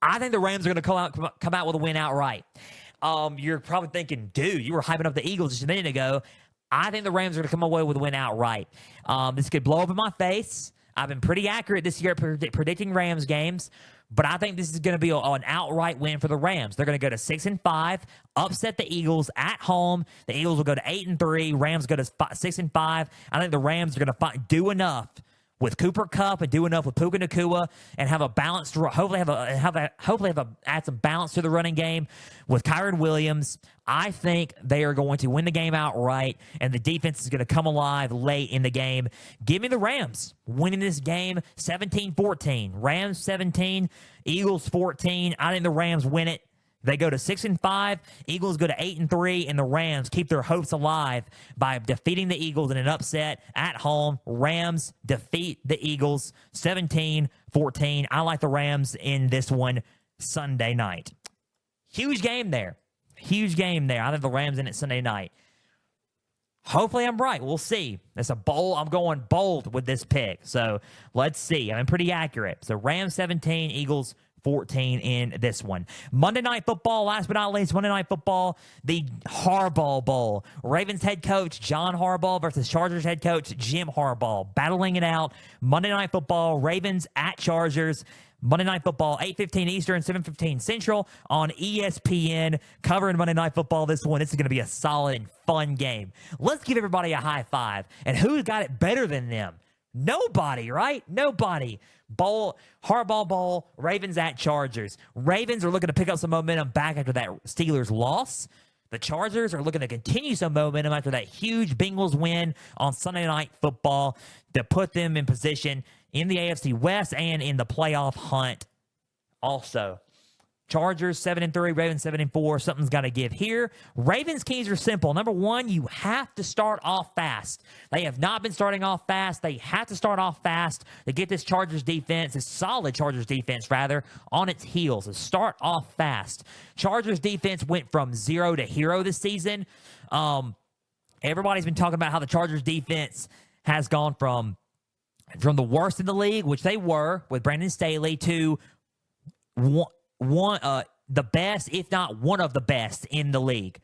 I think the Rams are going to come out with a win outright. You're probably thinking, dude, you were hyping up the Eagles just a minute ago. I think the Rams are going to come away with a win outright. This could blow up in my face. I've been pretty accurate this year at predicting Rams games. But I think this is going to be an outright win for the Rams. They're going to go to 6-5, upset the Eagles at home. The Eagles will go to 8-3. Rams go to 6-5. I think the Rams are going to do enough with Cooper Kupp and do enough with Puka Nacua and have a balanced. Hopefully add some balance to the running game with Kyren Williams. I think they are going to win the game outright, and the defense is going to come alive late in the game. Give me the Rams winning this game 17-14. Rams 17, Eagles 14. I think the Rams win it. They go to 6-5. Eagles go to 8-3, and the Rams keep their hopes alive by defeating the Eagles in an upset at home. Rams defeat the Eagles 17-14. I like the Rams in this one Sunday night. Huge game there. Huge game there. I think the Rams in it Sunday night. Hopefully I'm right. We'll see. It's a bold. I'm going bold with this pick. So let's see. I'm pretty accurate. So Rams 17, Eagles 14 in this one. Monday Night Football, last but not least, Monday Night Football, the Harbaugh Bowl. Ravens head coach John Harbaugh versus Chargers head coach Jim Harbaugh. Battling it out. Monday Night Football, Ravens at Chargers. Monday Night Football, 8:15 Eastern, 7:15 Central on ESPN. Covering Monday Night Football this one. This is going to be a solid and fun game. Let's give everybody a high five. And who's got it better than them? Nobody, right? Nobody. Harbaugh Bowl, Ravens at Chargers. Ravens are looking to pick up some momentum back after that Steelers loss. The Chargers are looking to continue some momentum after that huge Bengals win on Sunday Night Football to put them in position in the AFC West and in the playoff hunt also. Chargers 7-3, Ravens 7-4. Something's got to give here. Ravens' keys are simple. Number one, you have to start off fast. They have not been starting off fast. They have to start off fast to get this Chargers defense, this solid Chargers defense rather, on its heels. So start off fast. Chargers defense went from 0 to hero this season. Everybody's been talking about how the Chargers defense has gone from the worst in the league, which they were with Brandon Staley, to the best, if not one of the best in the league.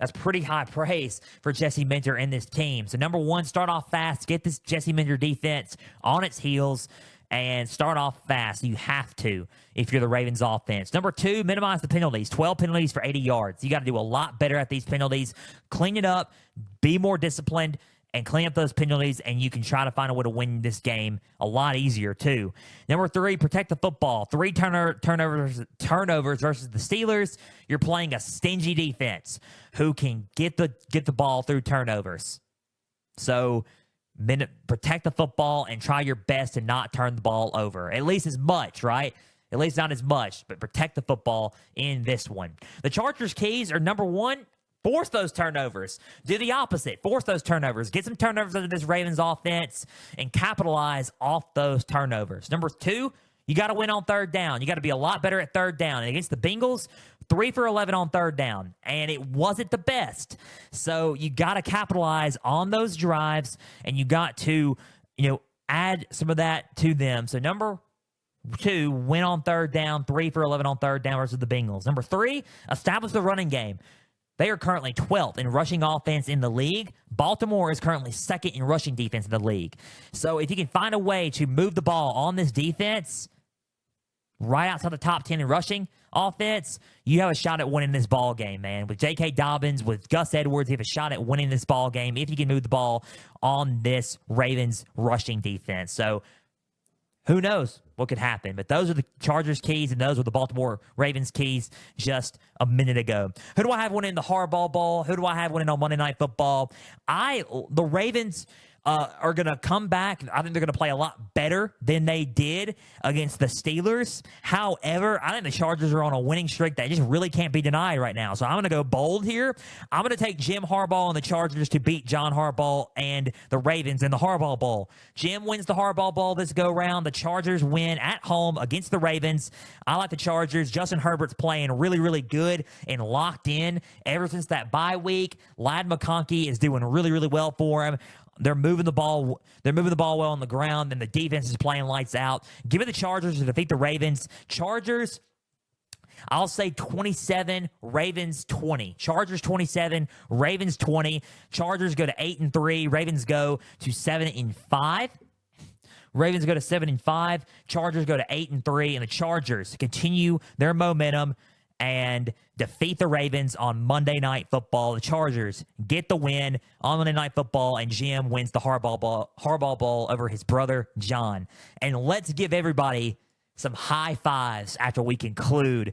That's pretty high praise for Jesse Minter and this team. So number one, start off fast, get this Jesse Minter defense on its heels, and start off fast. You have to if you're the Ravens offense. Number two, minimize the penalties. 12 penalties for 80 yards. You got to do a lot better at these penalties. Clean it up, be more disciplined, and clean up those penalties, and you can try to find a way to win this game a lot easier, too. Number three, protect the football. 3 turnovers versus the Steelers. You're playing a stingy defense who can get the ball through turnovers. So protect the football and try your best to not turn the ball over. At least as much, right? At least not as much, but protect the football in this one. The Chargers' keys are, number one, force those turnovers. Do the opposite. Force those turnovers. Get some turnovers out of this Ravens offense and capitalize off those turnovers. Number two, you got to win on third down. You got to be a lot better at third down. And against the Bengals, 3 for 11 on third down, and it wasn't the best. So you got to capitalize on those drives, and you got to, add some of that to them. So number two, win on third down, 3 for 11 on third down versus the Bengals. Number three, establish the running game. They are currently 12th in rushing offense in the league. Baltimore is currently second in rushing defense in the league. So if you can find a way to move the ball on this defense, right outside the top 10 in rushing offense, you have a shot at winning this ball game, man. With J.K. Dobbins, with Gus Edwards, you have a shot at winning this ball game if you can move the ball on this Ravens rushing defense. So who knows what could happen? But those are the Chargers' keys, and those were the Baltimore Ravens' keys just a minute ago. Who do I have winning the Harbaugh Bowl? Who do I have winning on Monday Night Football? The Ravens are going to come back. I think they're going to play a lot better than they did against the Steelers. However, I think the Chargers are on a winning streak that just really can't be denied right now. So I'm going to go bold here. I'm going to take Jim Harbaugh and the Chargers to beat John Harbaugh and the Ravens in the Harbaugh Bowl. Jim wins the Harbaugh Bowl this go-round. The Chargers win at home against the Ravens. I like the Chargers. Justin Herbert's playing really, really good and locked in ever since that bye week. Ladd McConkey is doing really, really well for him. They're moving the ball. They're moving the ball well on the ground, and the defense is playing lights out. Give it the Chargers to defeat the Ravens. Chargers, I'll say 27, Ravens 20. Chargers 27, Ravens 20. Chargers go to 8-3. Ravens go to 7-5. Ravens go to 7-5. Chargers go to 8-3, and the Chargers continue their momentum and defeat the Ravens on Monday Night Football. The Chargers get the win on Monday Night Football, and Jim wins the Harbaugh Bowl over his brother, John. And let's give everybody some high fives as we conclude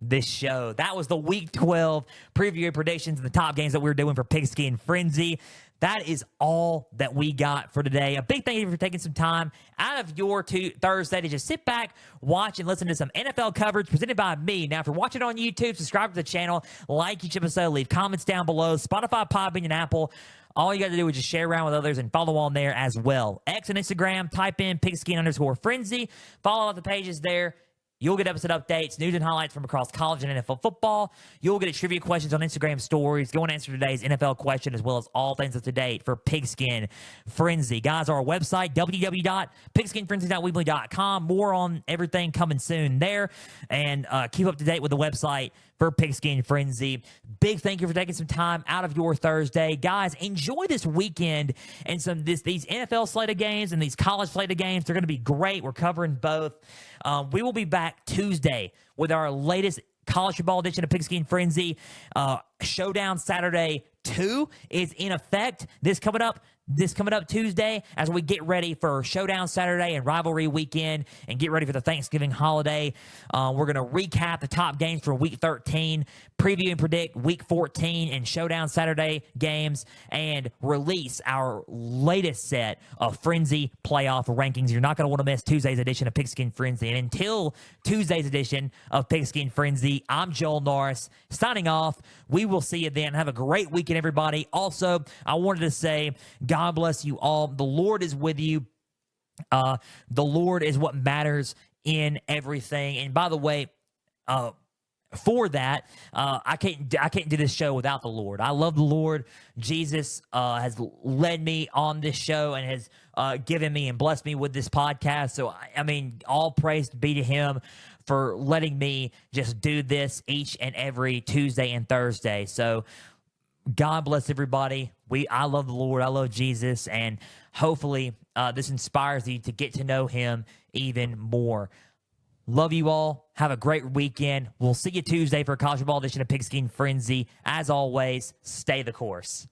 this show. That was the Week 12 preview and predictions of the top games that we were doing for Pigskin Frenzy. That is all that we got for today. A big thank you for taking some time out of your Thursday to just sit back, watch, and listen to some NFL coverage presented by me. Now, if you're watching on YouTube, subscribe to the channel, like each episode, leave comments down below. Spotify, Podbean, and Apple. All you got to do is just share around with others and follow on there as well. X and Instagram, type in pigskin_frenzy. Follow all the pages there. You'll get episode updates, news and highlights from across college and NFL football. You'll get trivia questions on Instagram stories. Go and answer today's NFL question as well as all things up to date for Pigskin Frenzy. Guys, our website, www.pigskinfrenzy.weebly.com. More on everything coming soon there. And keep up to date with the website for Pigskin Frenzy. Big thank you for taking some time out of your Thursday. Guys, enjoy this weekend and these NFL slate of games and these college slate of games. They're going to be great. We're covering both. We will be back Tuesday with our latest college football edition of Pigskin Frenzy. Showdown Saturday 2 is in effect this coming up Tuesday as we get ready for Showdown Saturday and Rivalry Weekend and get ready for the Thanksgiving holiday. We're going to recap the top games for Week 13, preview and predict Week 14 and Showdown Saturday games, and release our latest set of Frenzy playoff rankings. You're not going to want to miss Tuesday's edition of Pigskin Frenzy. And until Tuesday's edition of Pigskin Frenzy, I'm Joel Norris signing off. We will see you then. Have a great weekend, everybody. Also, I wanted to say, God bless you all. The Lord is with you. The Lord is what matters in everything. And by the way, for that, I can't do this show without the Lord. I love the Lord. Jesus has led me on this show and has given me and blessed me with this podcast. So, I mean, all praise be to him for letting me just do this each and every Tuesday and Thursday. So, God bless everybody. I love the Lord. I love Jesus. And hopefully this inspires you to get to know him even more. Love you all. Have a great weekend. We'll see you Tuesday for a college football edition of Pigskin Frenzy. As always, stay the course.